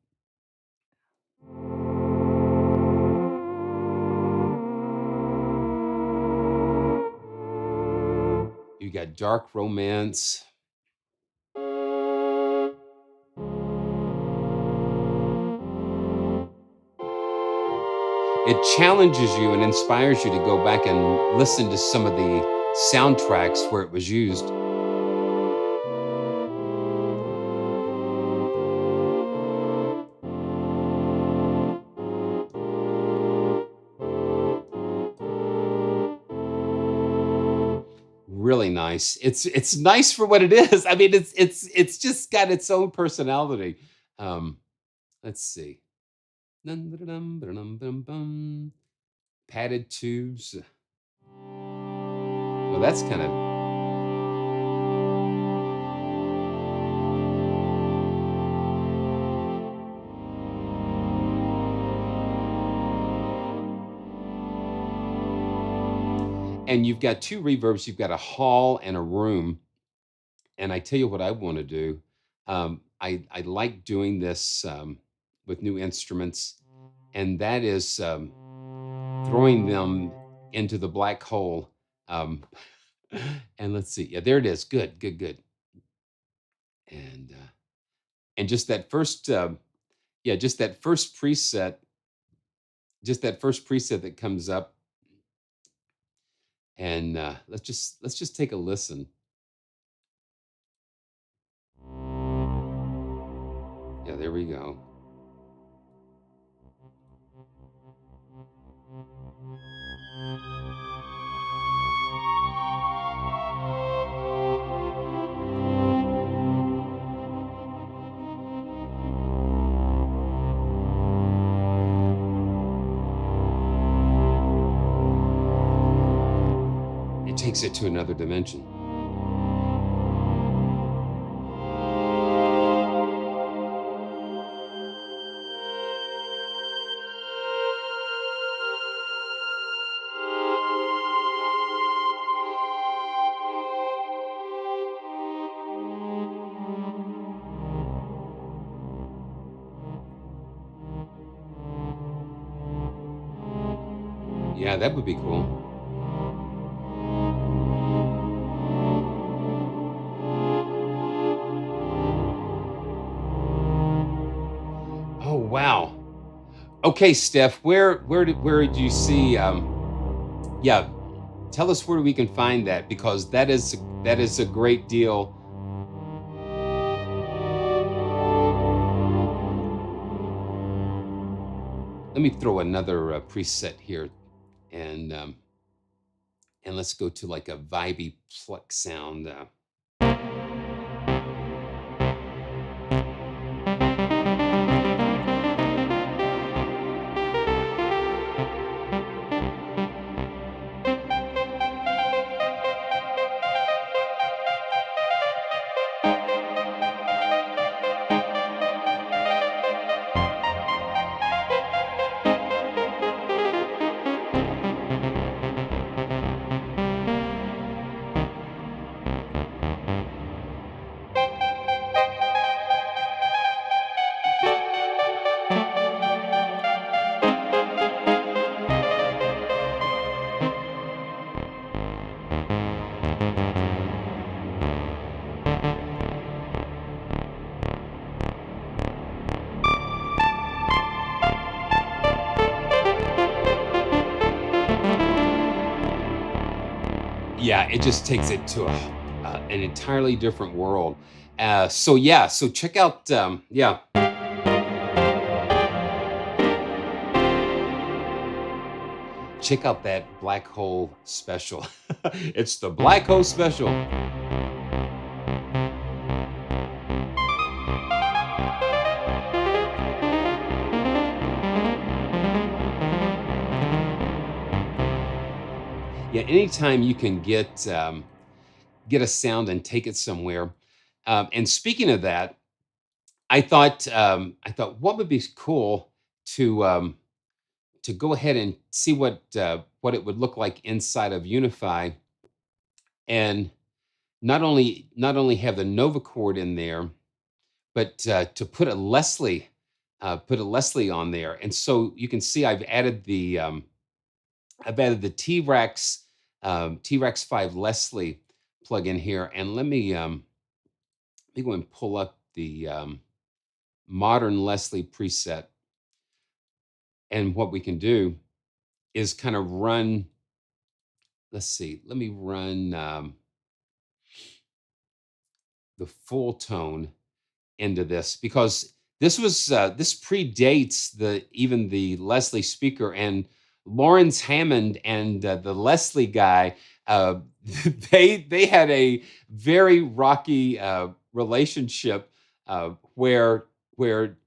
you got dark romance. It challenges you and inspires you to go back and listen to some of the soundtracks where it was used. Really nice. It's nice for what it is. I mean, it's just got its own personality. Um, let's see. Dun, dun, dun, dun, dun, dun, dun. Padded tubes. Well, that's kind of. And you've got two reverbs. You've got a hall and a room. And I tell you what I want to do. I like doing this with new instruments, and that is throwing them into the black hole. Um, and let's see. Yeah, there it is. Good, good, good. And just that first, yeah, just that first preset. just that first preset that comes up, and let's just take a listen. Yeah, there we go. It takes it to another dimension. Yeah, that would be cool. Oh wow. Okay, Steph, where did you see? Yeah, tell us where we can find that, because that is a great deal. Let me throw another preset here, and let's go to like a vibey pluck sound. Yeah, it just takes it to an entirely different world. So yeah, so check out yeah. Check out that Black Hole special. It's the Black Hole special. Yeah, anytime you can get a sound and take it somewhere. And speaking of that, I thought what would be cool to to go ahead and see what it would look like inside of Unify, and not only have the Novachord in there, but to put a Leslie on there. And so you can see I've added the T-Rex 5 Leslie plug in here, and let me go and pull up the modern Leslie preset. And what we can do is kind of run. Let's see. Let me run the full tone into this, because this predates the Leslie speaker, and Lawrence Hammond and the Leslie guy. They had a very rocky relationship, where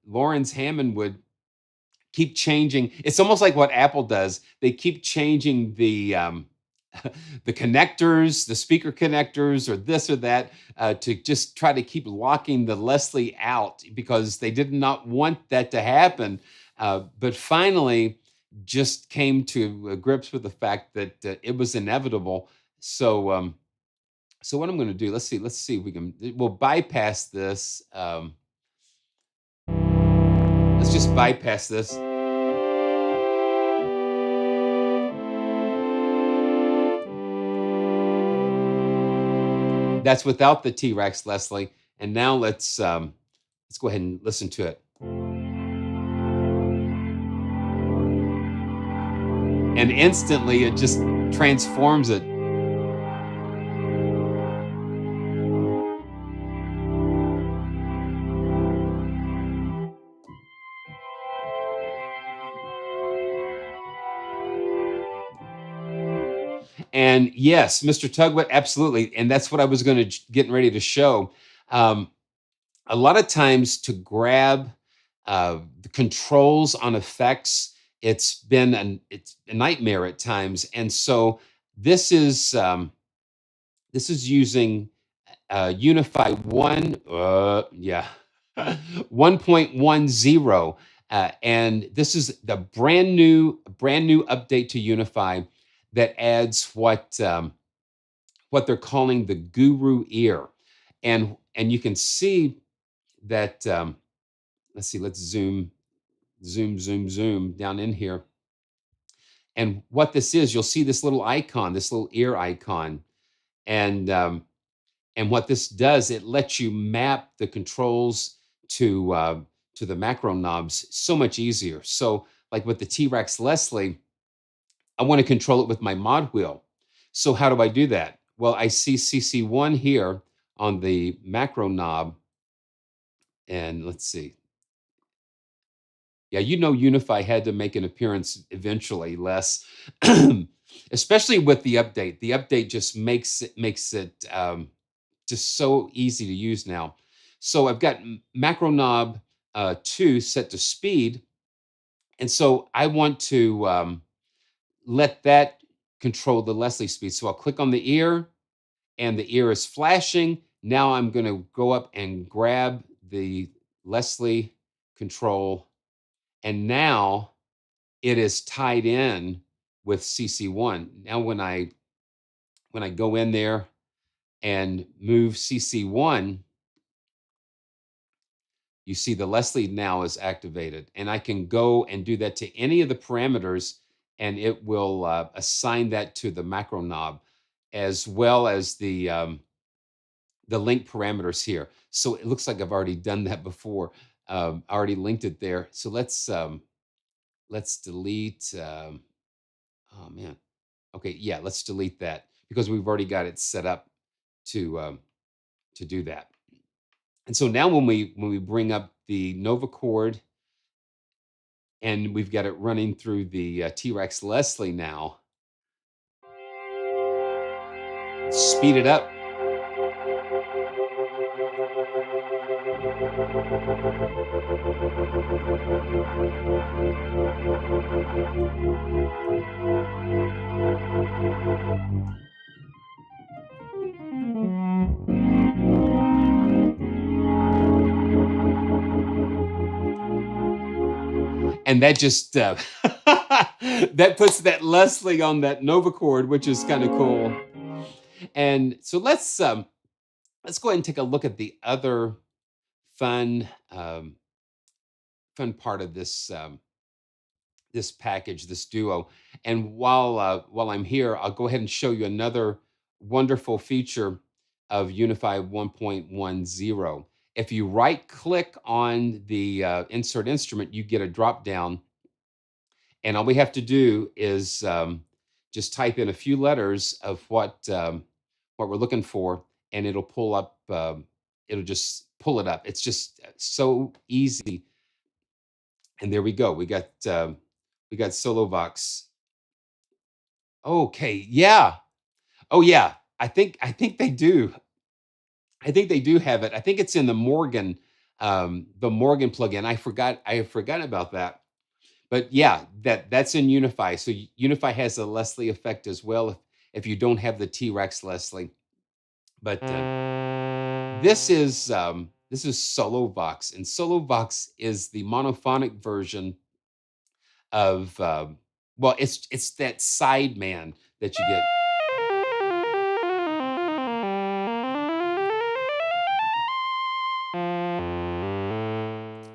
Lawrence Hammond would keep changing. It's almost like what Apple does. They keep changing the the connectors, the speaker connectors, or this or that, to just try to keep locking the Leslie out, because they did not want that to happen. But finally, just came to grips with the fact that it was inevitable. So what I'm going to do? Let's see if we can. We'll bypass this. Let's just bypass this. That's without the T-Rex, Leslie. And now let's go ahead and listen to it. and instantly it just transforms it. And yes, Mr. Tugwit, absolutely. And that's what I was going to getting ready to show. Um, a lot of times to grab the controls on effects, it's a nightmare at times. And so this is using Unify 1.10. And this is the brand new update to Unify that adds what they're calling the Guru Ear, and you can see that. Let's see. Let's zoom down in here. And what this is, you'll see this little icon, this little ear icon, and what this does, it lets you map the controls to the macro knobs so much easier. So, like with the T-Rex Leslie, I want to control it with my mod wheel. So how do I do that? Well, I see CC1 here on the macro knob, and let's see. Yeah, Unify had to make an appearance eventually, Les, especially with the update. The update just makes it just so easy to use now. So I've got macro knob 2 set to speed, and so I want to let that control the Leslie speed. So I'll click on the ear, and the ear is flashing. Now I'm going to go up and grab the Leslie control, and now it is tied in with CC1. Now when I go in there and move CC1, you see the Leslie now is activated, and I can go and do that to any of the parameters, and it will assign that to the macro knob, as well as the link parameters here. So it looks like I've already done that before. I already linked it there. So let's delete. Oh man. Okay, yeah, let's delete that because we've already got it set up to do that. And so now when we bring up the Novachord, and we've got it running through the T-Rex Leslie now, speed it up. And that just that puts that Leslie on that Novachord, which is kind of cool. And so let's go ahead and take a look at the other fun part of this this package, this duo. And while I'm here, I'll go ahead and show you another wonderful feature of Unify 1.10. If you right click on the insert instrument, you get a drop down, and all we have to do is just type in a few letters of what we're looking for, and it'll pull up. It'll just pull it up. It's just so easy. And there we go. We got Solovox. Okay, yeah. Oh yeah. I think they do. I think they do have it. I think it's in the Morgan plugin. I forgot about that. But yeah, that's in Unify. So Unify has a Leslie effect as well if you don't have the T-Rex Leslie. But this is Solovox, and Solovox is the monophonic version of well, it's that sideman that you get.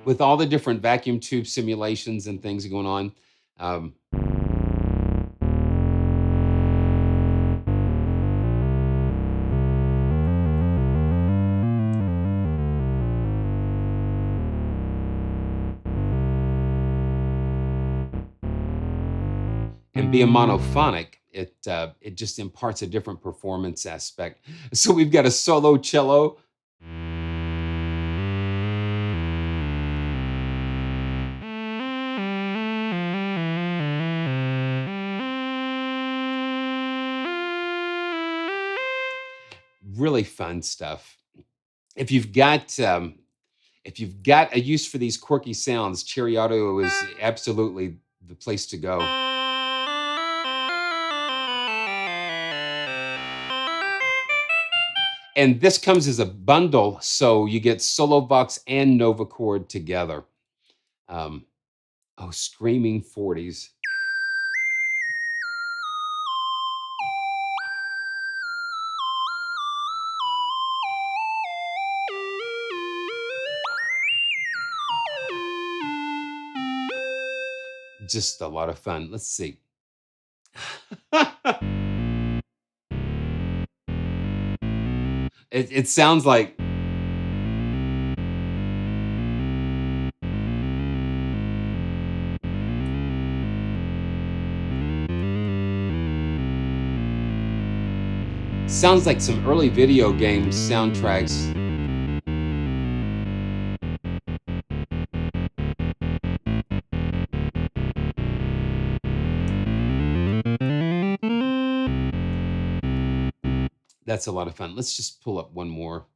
With all the different vacuum tube simulations and things going on. and being monophonic, it just imparts a different performance aspect. So we've got a solo cello. Really fun stuff. If you've got if you've got a use for these quirky sounds, Cherry Audio is absolutely the place to go. And this comes as a bundle, so you get Solovox and Novachord together. Um, oh, screaming 40s. Just a lot of fun. Let's see. It sounds like some early video game soundtracks. That's a lot of fun. Let's just pull up one more.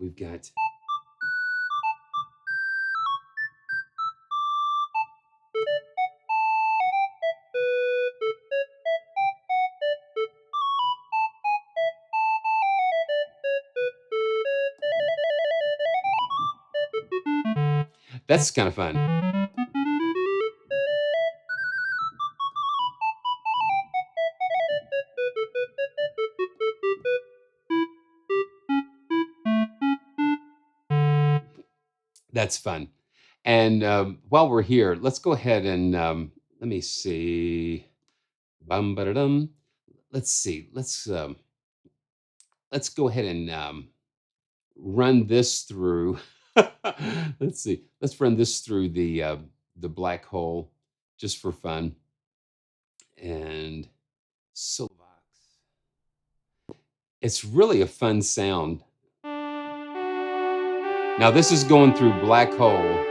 We've got. That's kind of fun. That's fun. And while we're here, let's go ahead and let me see. Bum, ba-da-dum. Let's see. Let's go ahead and run this through. Let's see. Let's run this through the black hole just for fun. And Solovox. It's really a fun sound. Now this is going through black hole.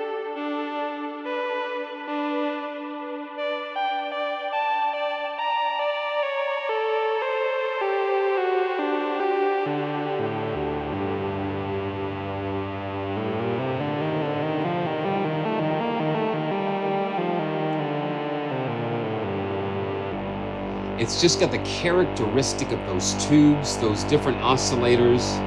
It's just got the characteristic of those tubes, those different oscillators.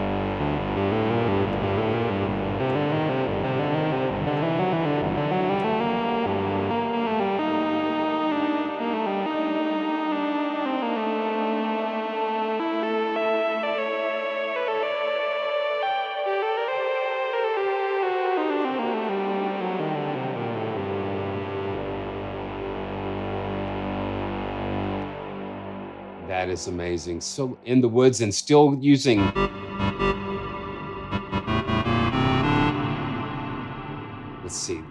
That is amazing. So in the woods and still using. Let's see.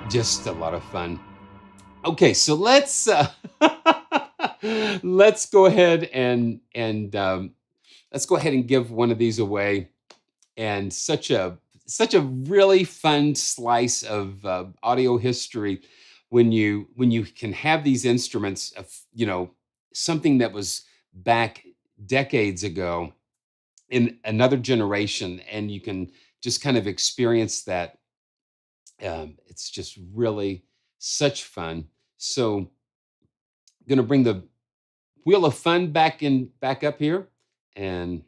Just a lot of fun. Okay, so let's let's go ahead and let's go ahead and give one of these away. And such a really fun slice of audio history when you can have these instruments of something that was back decades ago in another generation, and you can just kind of experience that. It's just really such fun. So, going to bring the wheel of fun back up here, and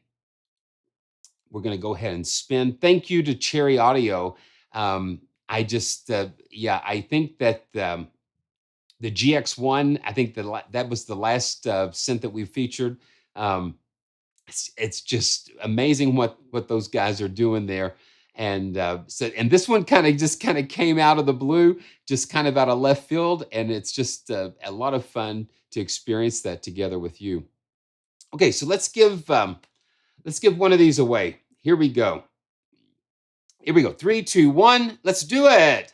we're going to go ahead and spin. Thank you to Cherry Audio. I just yeah, I think that the GX1, I think that was the last synth that we featured. Um, It's just amazing what those guys are doing there. And and this one kind of came out of the blue, just kind of out of left field, and it's just a lot of fun to experience that together with you. Okay, so let's give one of these away. Here we go. Here we go. Three, two, one. Let's do it.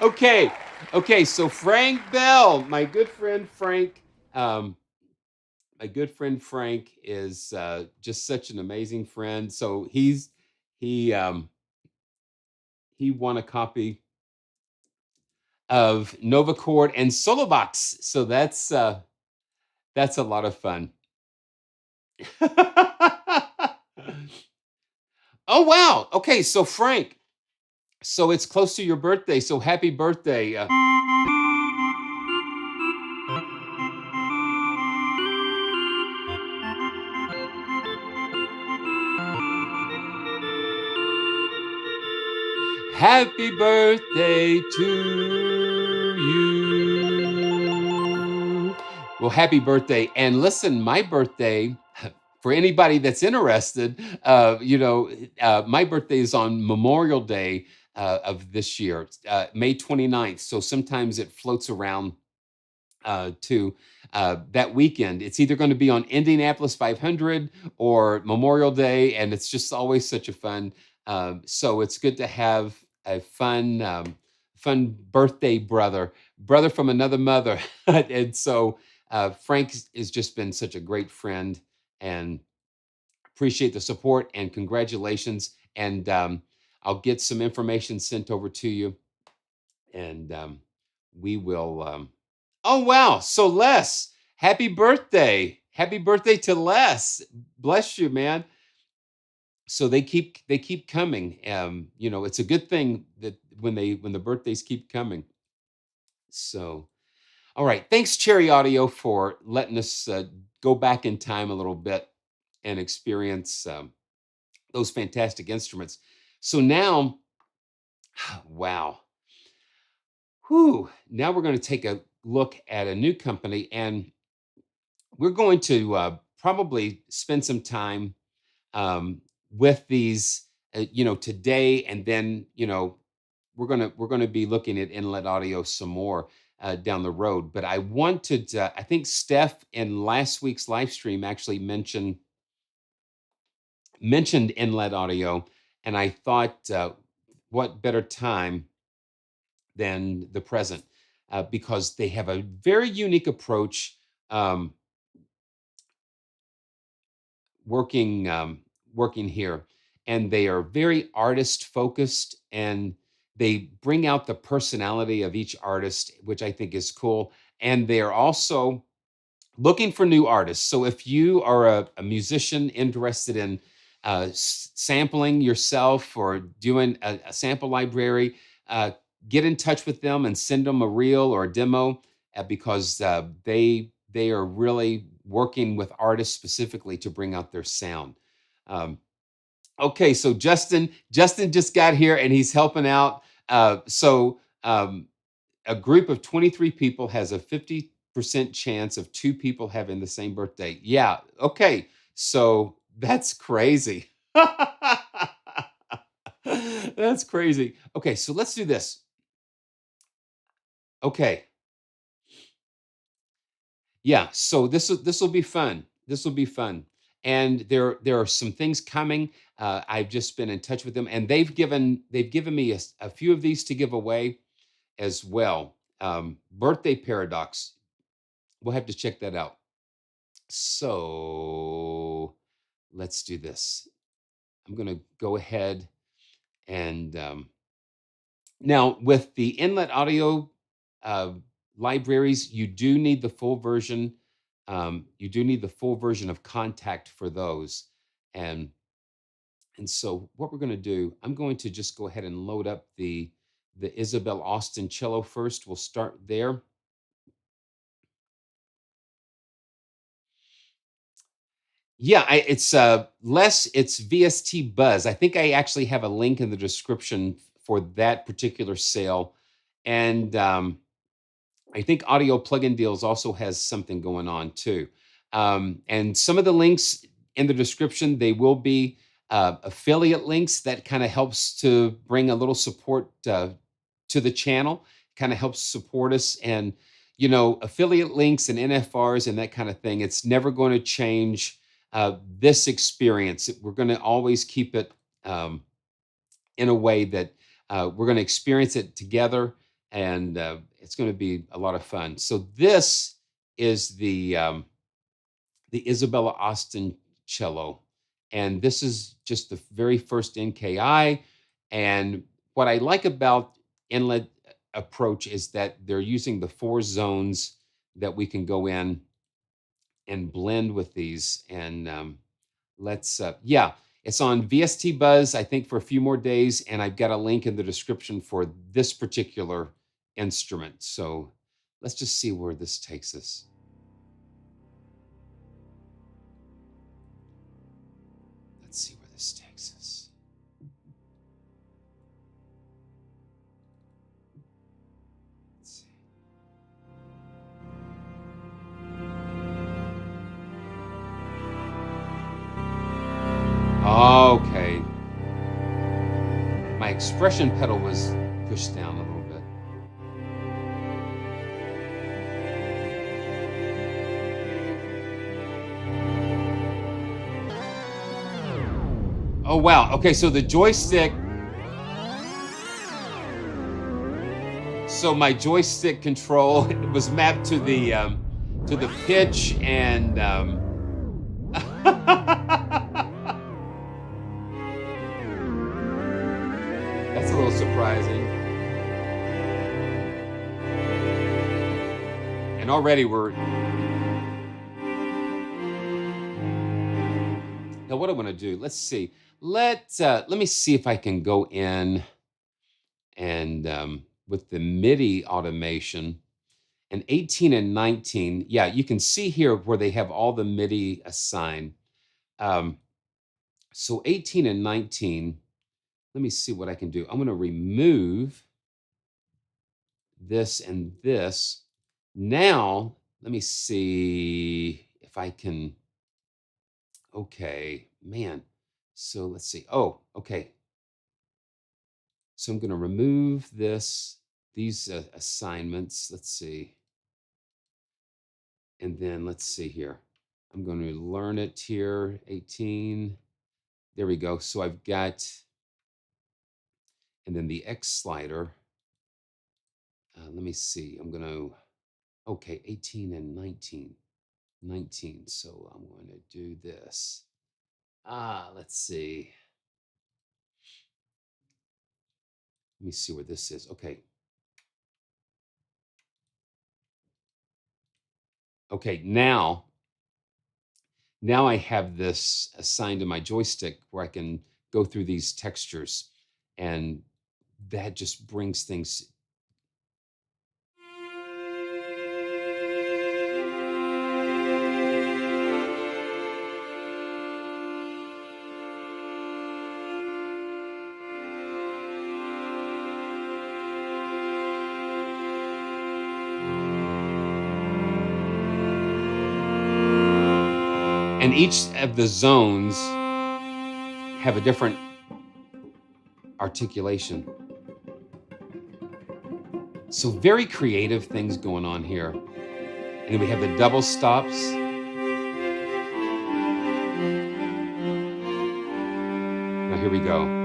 Okay. Okay. So Frank Bell, um, my good friend Frank is just such an amazing friend. So he he won a copy of Novachord and Solovox. So that's a lot of fun. Oh wow. Okay, so Frank, so it's close to your birthday. So happy birthday. Happy birthday to you. Well, happy birthday. And listen, my birthday, for anybody that's interested, my birthday is on Memorial Day of this year, May 29th. So sometimes it floats around to that weekend. It's either going to be on Indianapolis 500 or Memorial Day, and it's just always such a fun. So it's good to have a fun birthday brother from another mother, and so Frank has just been such a great friend, and appreciate the support and congratulations. And I'll get some information sent over to you, and we will. Oh wow! So Les, happy birthday! Happy birthday to Les! Bless you, man. So they keep coming. It's a good thing that when the birthdays keep coming. So all right, thanks Cherry Audio for letting us go back in time a little bit and experience those fantastic instruments. So now, wow, whew, now we're going to take a look at a new company, and we're going to probably spend some time um, with these, today, and then we're gonna be looking at Inlet Audio some more down the road. But I wanted, I think Steph in last week's live stream actually mentioned Inlet Audio, and I thought, what better time than the present, because they have a very unique approach. Um, working working here, and they are very artist focused, and they bring out the personality of each artist, which I think is cool. And they are also looking for new artists. So if you are a musician interested in sampling yourself or doing a sample library, uh, get in touch with them and send them a reel or a demo, because they are really working with artists specifically to bring out their sound. Um, okay, so Justin just got here and he's helping out. A group of 23 people has a 50% chance of two people having the same birthday. Yeah. Okay. So that's crazy. That's crazy. Okay. So let's do this. Okay. Yeah. So this will be fun. This will be fun. And there are some things coming. I've just been in touch with them, and they've given me a few of these to give away as well. Birthday Paradox. We'll have to check that out. So let's do this. I'm going to go ahead and now with the Inlet Audio uh, libraries, you do need the full version. You do need the full version of Contact for those. And and so what we're going to do, I'm going to just go ahead and load up the Isabel Austin cello first. We'll start there. Yeah, it's less. It's VST Buzz. I think I actually have a link in the description for that particular sale, and I think Audio Plugin Deals also has something going on too. And some of the links in the description, they will be affiliate links that kind of helps to bring a little support to the channel, kind of helps support us. And, affiliate links and NFRs and that kind of thing, it's never going to change this experience. We're going to always keep it in a way that we're going to experience it together, and it's going to be a lot of fun. So this is the Isabella Austin cello, and this is just the very first NKI. And what I like about Inlet approach is that they're using the 4 zones that we can go in and blend with these. And yeah, it's on VST Buzz, I think, for a few more days. And I've got a link in the description for this particular instrument. So let's just see where this takes us. Let's see where this takes us. Let's see. Okay. My expression pedal was pushed down a little bit. Oh, wow. Okay, so the joystick. So my joystick control was mapped to the pitch, and that's a little surprising. And already we're. Now, what I want to do? Let's see. Let me see if I can go in and with the MIDI automation and 18 and 19. Yeah, you can see here where they have all the MIDI assigned. So 18 and 19. Let me see what I can do. I'm going to remove this and this. Now, let me see if I can. Okay, man. So let's see. Oh, okay. So I'm going to remove these assignments. Let's see. And then let's see here. I'm going to learn it here. 18. There we go. So I've got, and then the X slider. Let me see. I'm going to, okay, 18 and 19. 19. So I'm going to do this. Let's see. Let me see where this is. Okay. Okay, now I have this assigned to my joystick where I can go through these textures, and that just brings things. And each of the zones have a different articulation. So very creative things going on here. And then we have the double stops. Now here we go.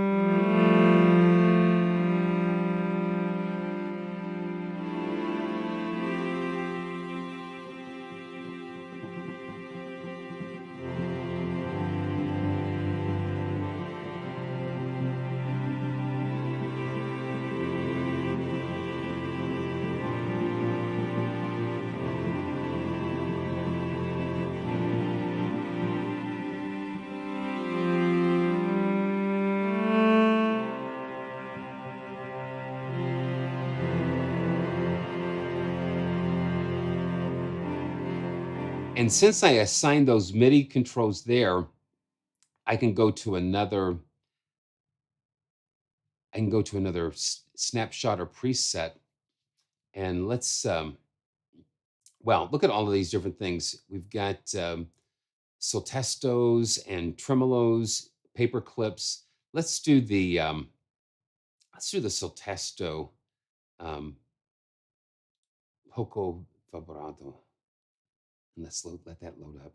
And since I assigned those MIDI controls there, I can go to another snapshot or preset. And let's well, look at all of these different things. We've got soltestos and tremolos, paper clips. Let's do the soltesto, poco vibrato, and let that load up.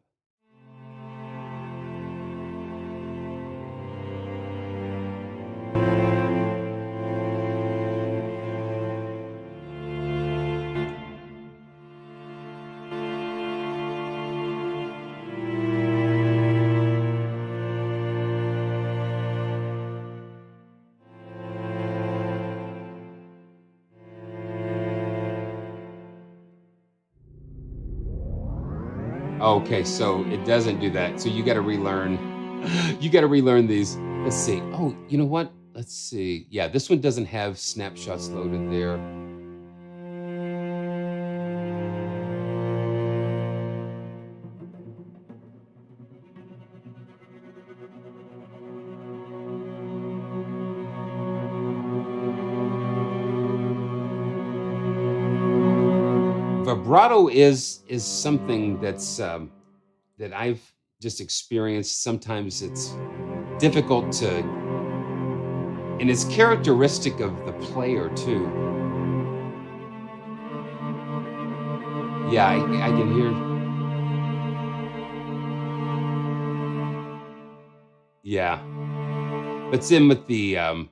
Okay, so it doesn't do that. So you got to relearn. You got to relearn these. Let's see. Oh, you know what? Let's see. Yeah, this one doesn't have snapshots loaded there. Vibrato is something that's that I've just experienced. Sometimes it's difficult to, and it's characteristic of the player too. Yeah, I can hear. Yeah, but then with the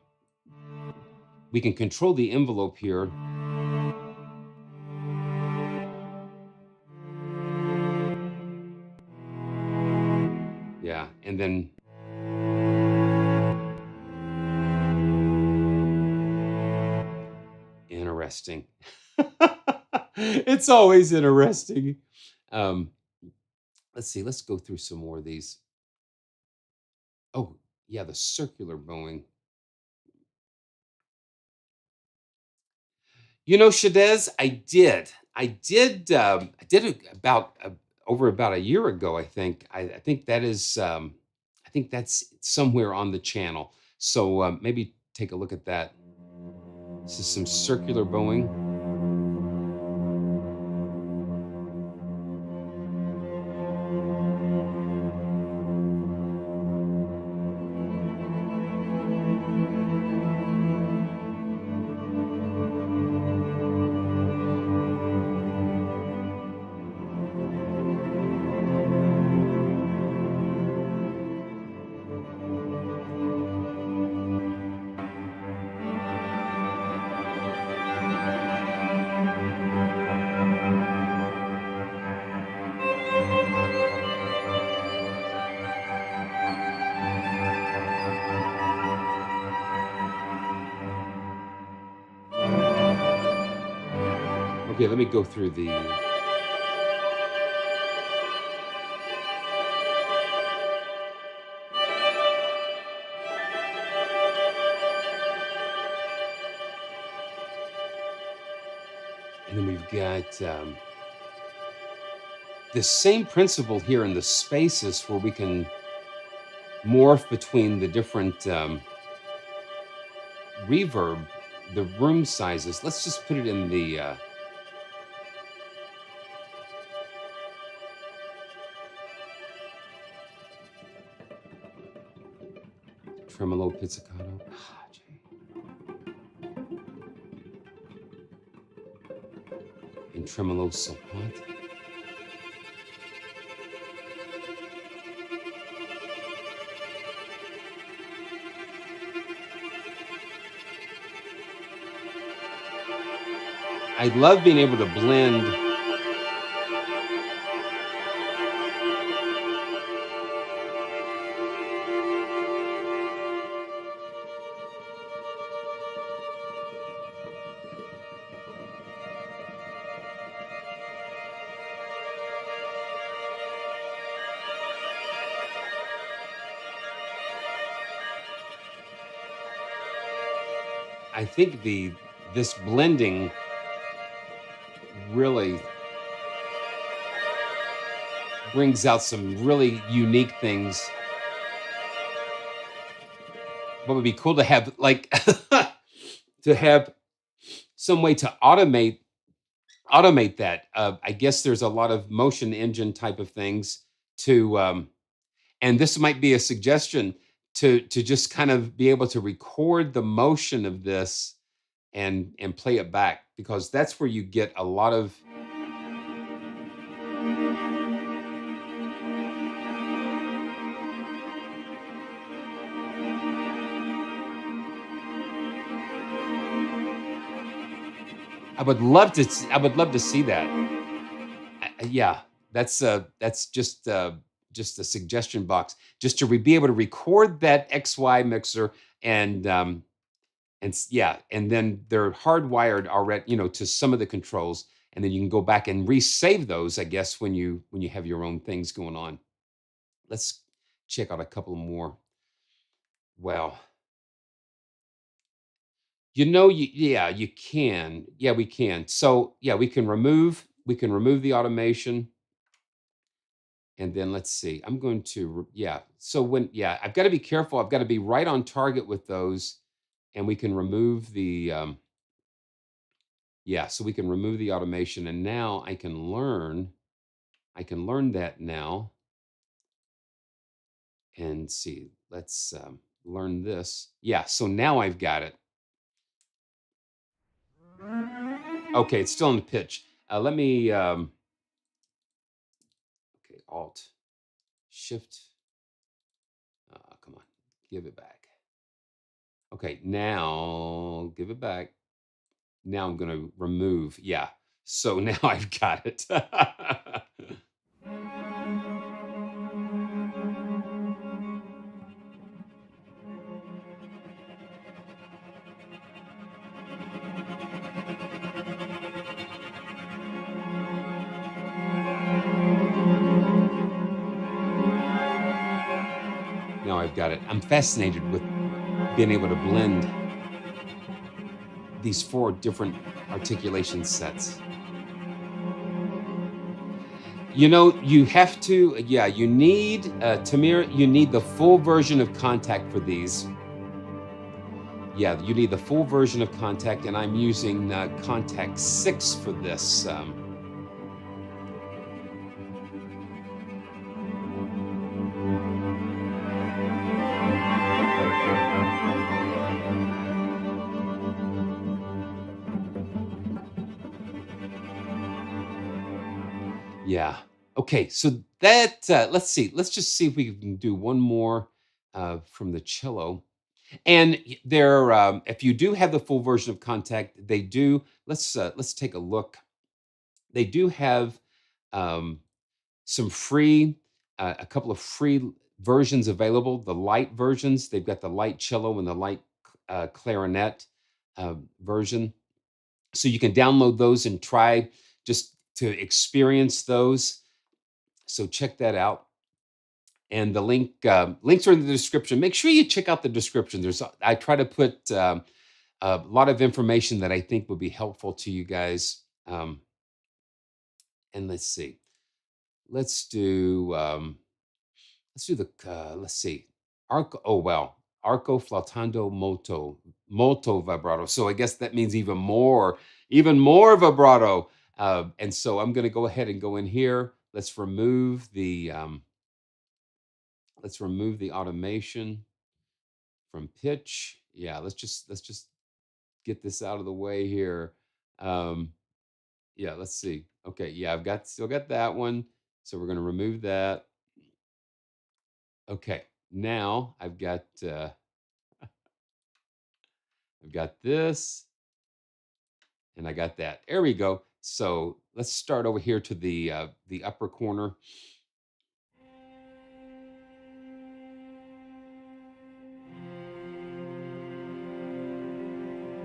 we can control the envelope here. Yeah, and then interesting. It's always interesting. Um, let's see. Let's go through some more of these. Oh, yeah, the circular bowing. You know, Shadez, I did it about over about a year ago. I think. I think that is. I think that's somewhere on the channel. So maybe take a look at that. This is some circular bowing. Okay, let me go through the. And then we've got the same principle here in the spaces where we can morph between the different reverb, the room sizes. Let's just put it in the. Tremolo pizzicato. Ah, gee. And tremolo sopant. I love being able to blend. I think this blending really brings out some really unique things. What would be cool to have, like, to have some way to automate that. I guess there's a lot of motion engine type of things to, and this might be a suggestion to just kind of be able to record the motion of this and play it back, because that's where you get a lot of. I would love to see that. Yeah, that's just a suggestion box, just to be able to record that XY mixer and yeah, and then they're hardwired already, to some of the controls, and then you can go back and resave those, I guess, when you have your own things going on. Let's check out a couple more. Well, yeah, you can. Yeah, we can. So yeah, we can remove the automation. And then let's see. I'm going to yeah. So I've got to be careful. I've got to be right on target with those, and we can remove the yeah. So we can remove the automation, and now I can learn. I can learn that now, and see. Let's learn this. Yeah. So now I've got it. Okay, it's still in the pitch. Let me. Okay, Alt Shift. Come on, give it back. Okay, now give it back. Now I'm going to remove. Yeah. So now I've got it. Now I've got it. I'm fascinated with being able to blend these 4 different articulation sets. You have to, yeah, you need, Tamir, you need the full version of Contact for these. Yeah, you need the full version of Contact, and I'm using Contact 6 for this. Yeah. Okay. So that let's see. Let's just see if we can do one more from the cello. And there, if you do have the full version of Contact, they do. Let's take a look. They do have some free, a couple of free versions available. The light versions. They've got the light cello and the light clarinet version. So you can download those and try just to experience those. So check that out. And the links are in the description. Make sure you check out the description. I try to put a lot of information that I think would be helpful to you guys. And let's see. Let's do let's see. Arco flautando molto vibrato. So I guess that means even more vibrato. And so I'm going to go ahead and go in here. Let's remove the automation from pitch. Yeah, let's just get this out of the way here. Yeah, let's see. Okay, yeah, still got that one. So we're going to remove that. Okay, now I've got this, and I got that. There we go. So let's start over here to the upper corner.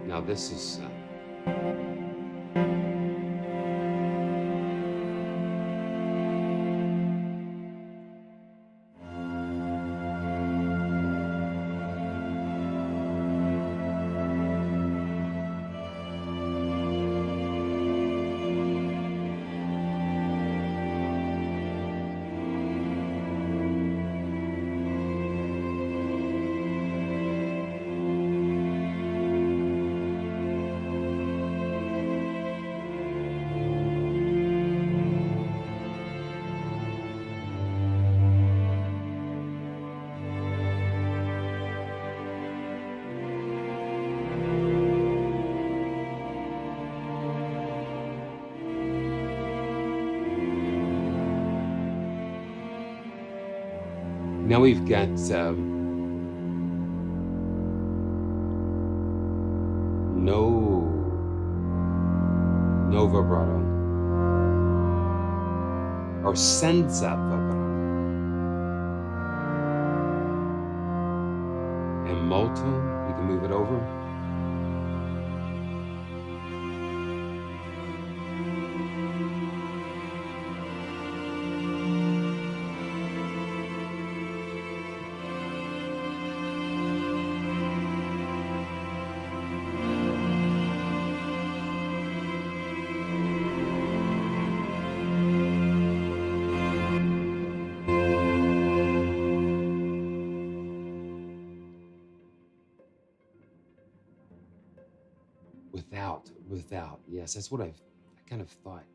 Now this is. Now we've got no vibrato or senza vibrato and molto. You can move it over. Without. Yes, that's what I kind of thought.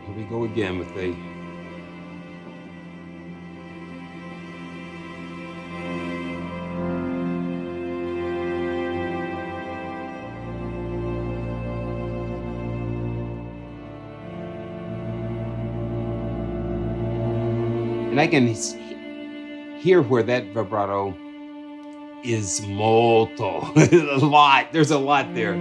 Here we go again with the and I can hear where that vibrato is molto. A lot. There's a lot there.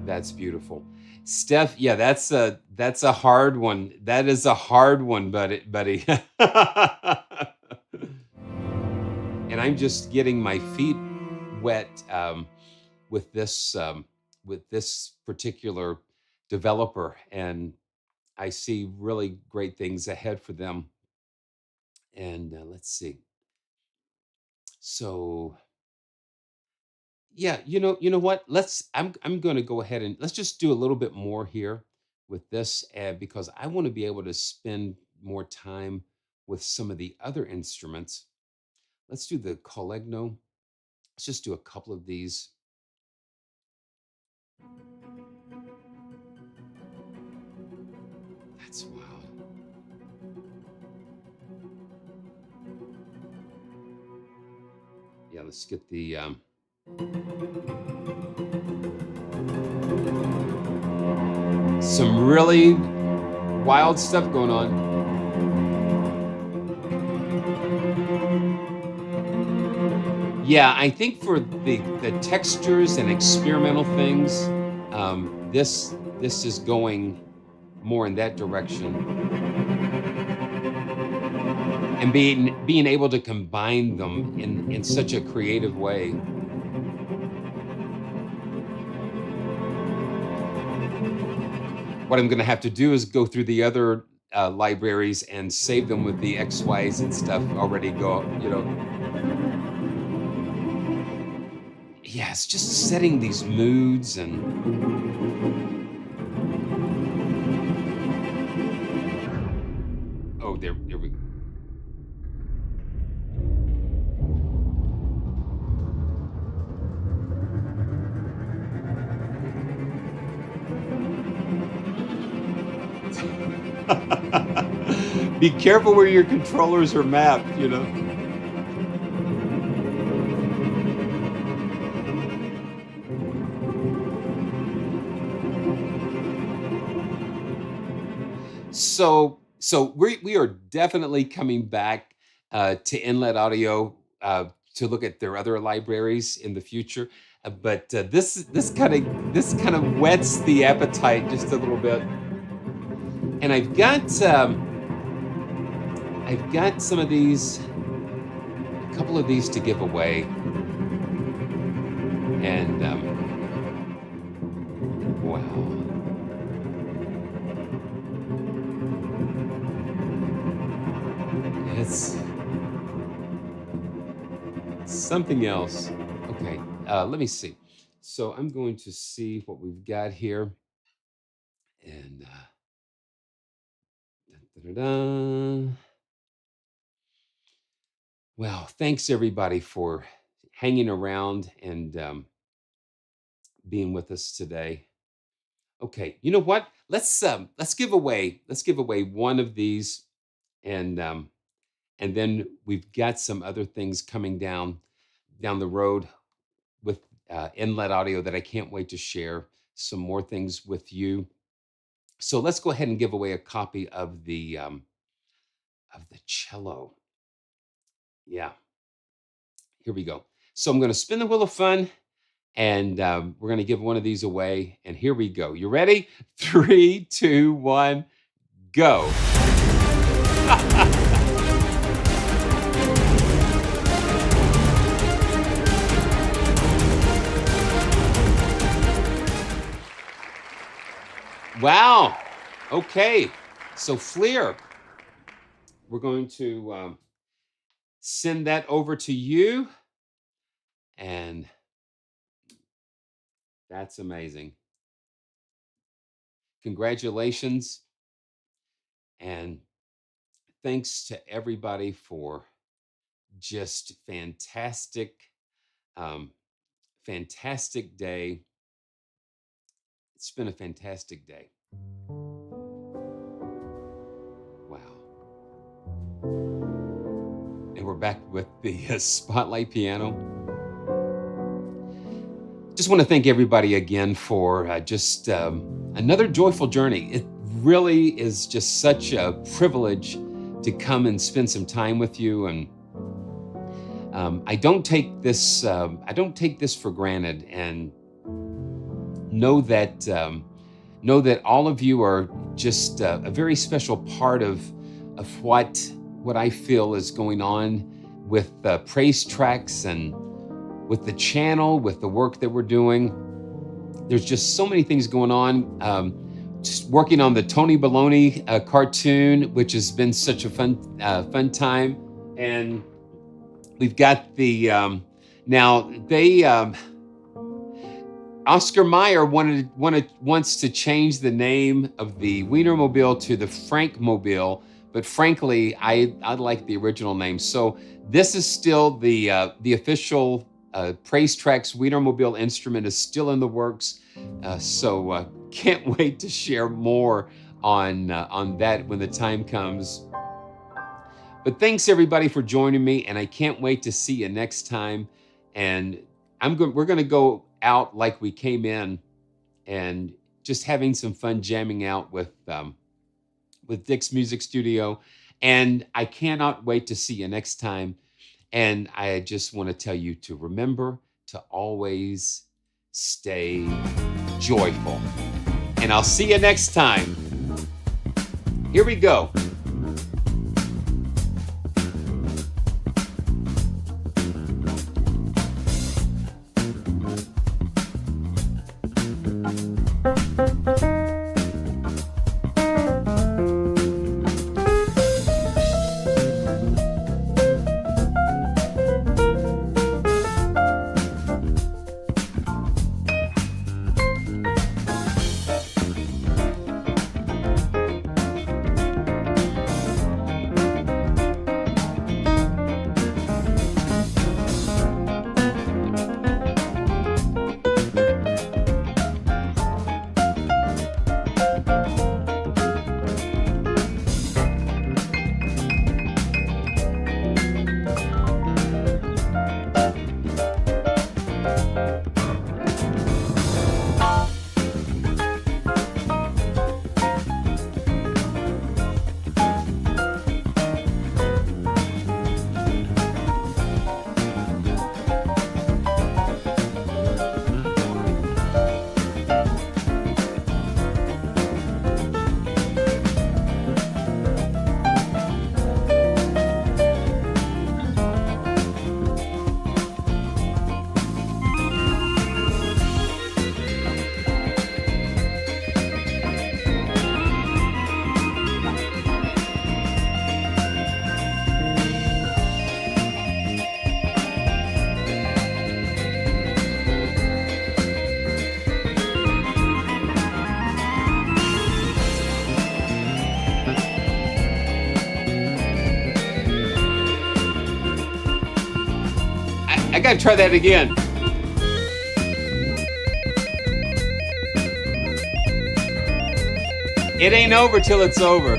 That's beautiful. Steph, yeah, that's a hard one. That is a hard one, buddy. And I'm just getting my feet wet with this particular developer, and I see really great things ahead for them. And let's see. So yeah, you know what? I'm going to go ahead and let's just do a little bit more here with this, because I want to be able to spend more time with some of the other instruments. Let's do the collegno. Let's just do a couple of these. That's wow. Yeah, let's get the some really wild stuff going on. Yeah, I think for the textures and experimental things, this is going more in that direction, and being able to combine them in such a creative way. What I'm going to have to do is go through the other libraries and save them with the XYs and stuff already yeah, it's just setting these moods and oh, there we go. Be careful where your controllers are mapped. So we are definitely coming back to Inlet Audio to look at their other libraries in the future. But this kind of whets the appetite just a little bit. And I've got some of these, a couple of these to give away, and wow. It's something else. Okay, let me see. So I'm going to see what we've got here, and Da-da-da. Well, thanks everybody for hanging around and being with us today. Okay, you know what? Let's give away one of these, and then we've got some other things coming down the road with Inlet Audio that I can't wait to share some more things with you. So let's go ahead and give away a copy of the cello. Yeah, here we go. So I'm going to spin the wheel of fun, and we're going to give one of these away. And here we go. You ready? 3, 2, 1, go. Wow. Okay. So Fleer, we're going to send that over to you. And that's amazing. Congratulations. And thanks to everybody for just fantastic day. It's been a fantastic day. Wow. And we're back with the Spotlight piano. Just want to thank everybody again for just another joyful journey. It really is just such a privilege to come and spend some time with you, and I don't take this for granted, and know that all of you are just a very special part of what I feel is going on with Praise Tracks and with the channel, with the work that we're doing. There's just so many things going on. Just working on the Tony Baloney cartoon, which has been such a fun time. And we've got the now they Oscar Mayer wants to change the name of the Wienermobile to the Frankmobile, but frankly, I like the original name. So this is still the official Praise Tracks Wienermobile instrument is still in the works. So can't wait to share more on that when the time comes. But thanks everybody for joining me, and I can't wait to see you next time. And we're going to go out like we came in, and just having some fun jamming out with Dick's Music Studio. And I cannot wait to see you next time. And I just want to tell you to remember to always stay joyful. And I'll see you next time. Here we go. gotta try that again. It ain't over till it's over.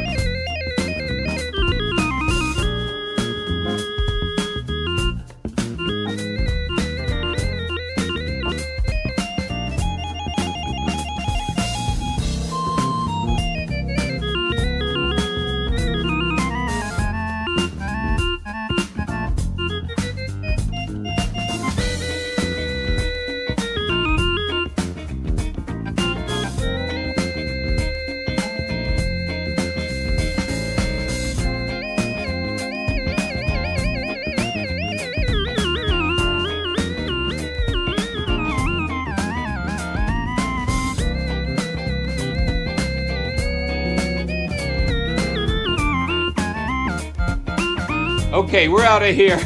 Okay, we're out of here.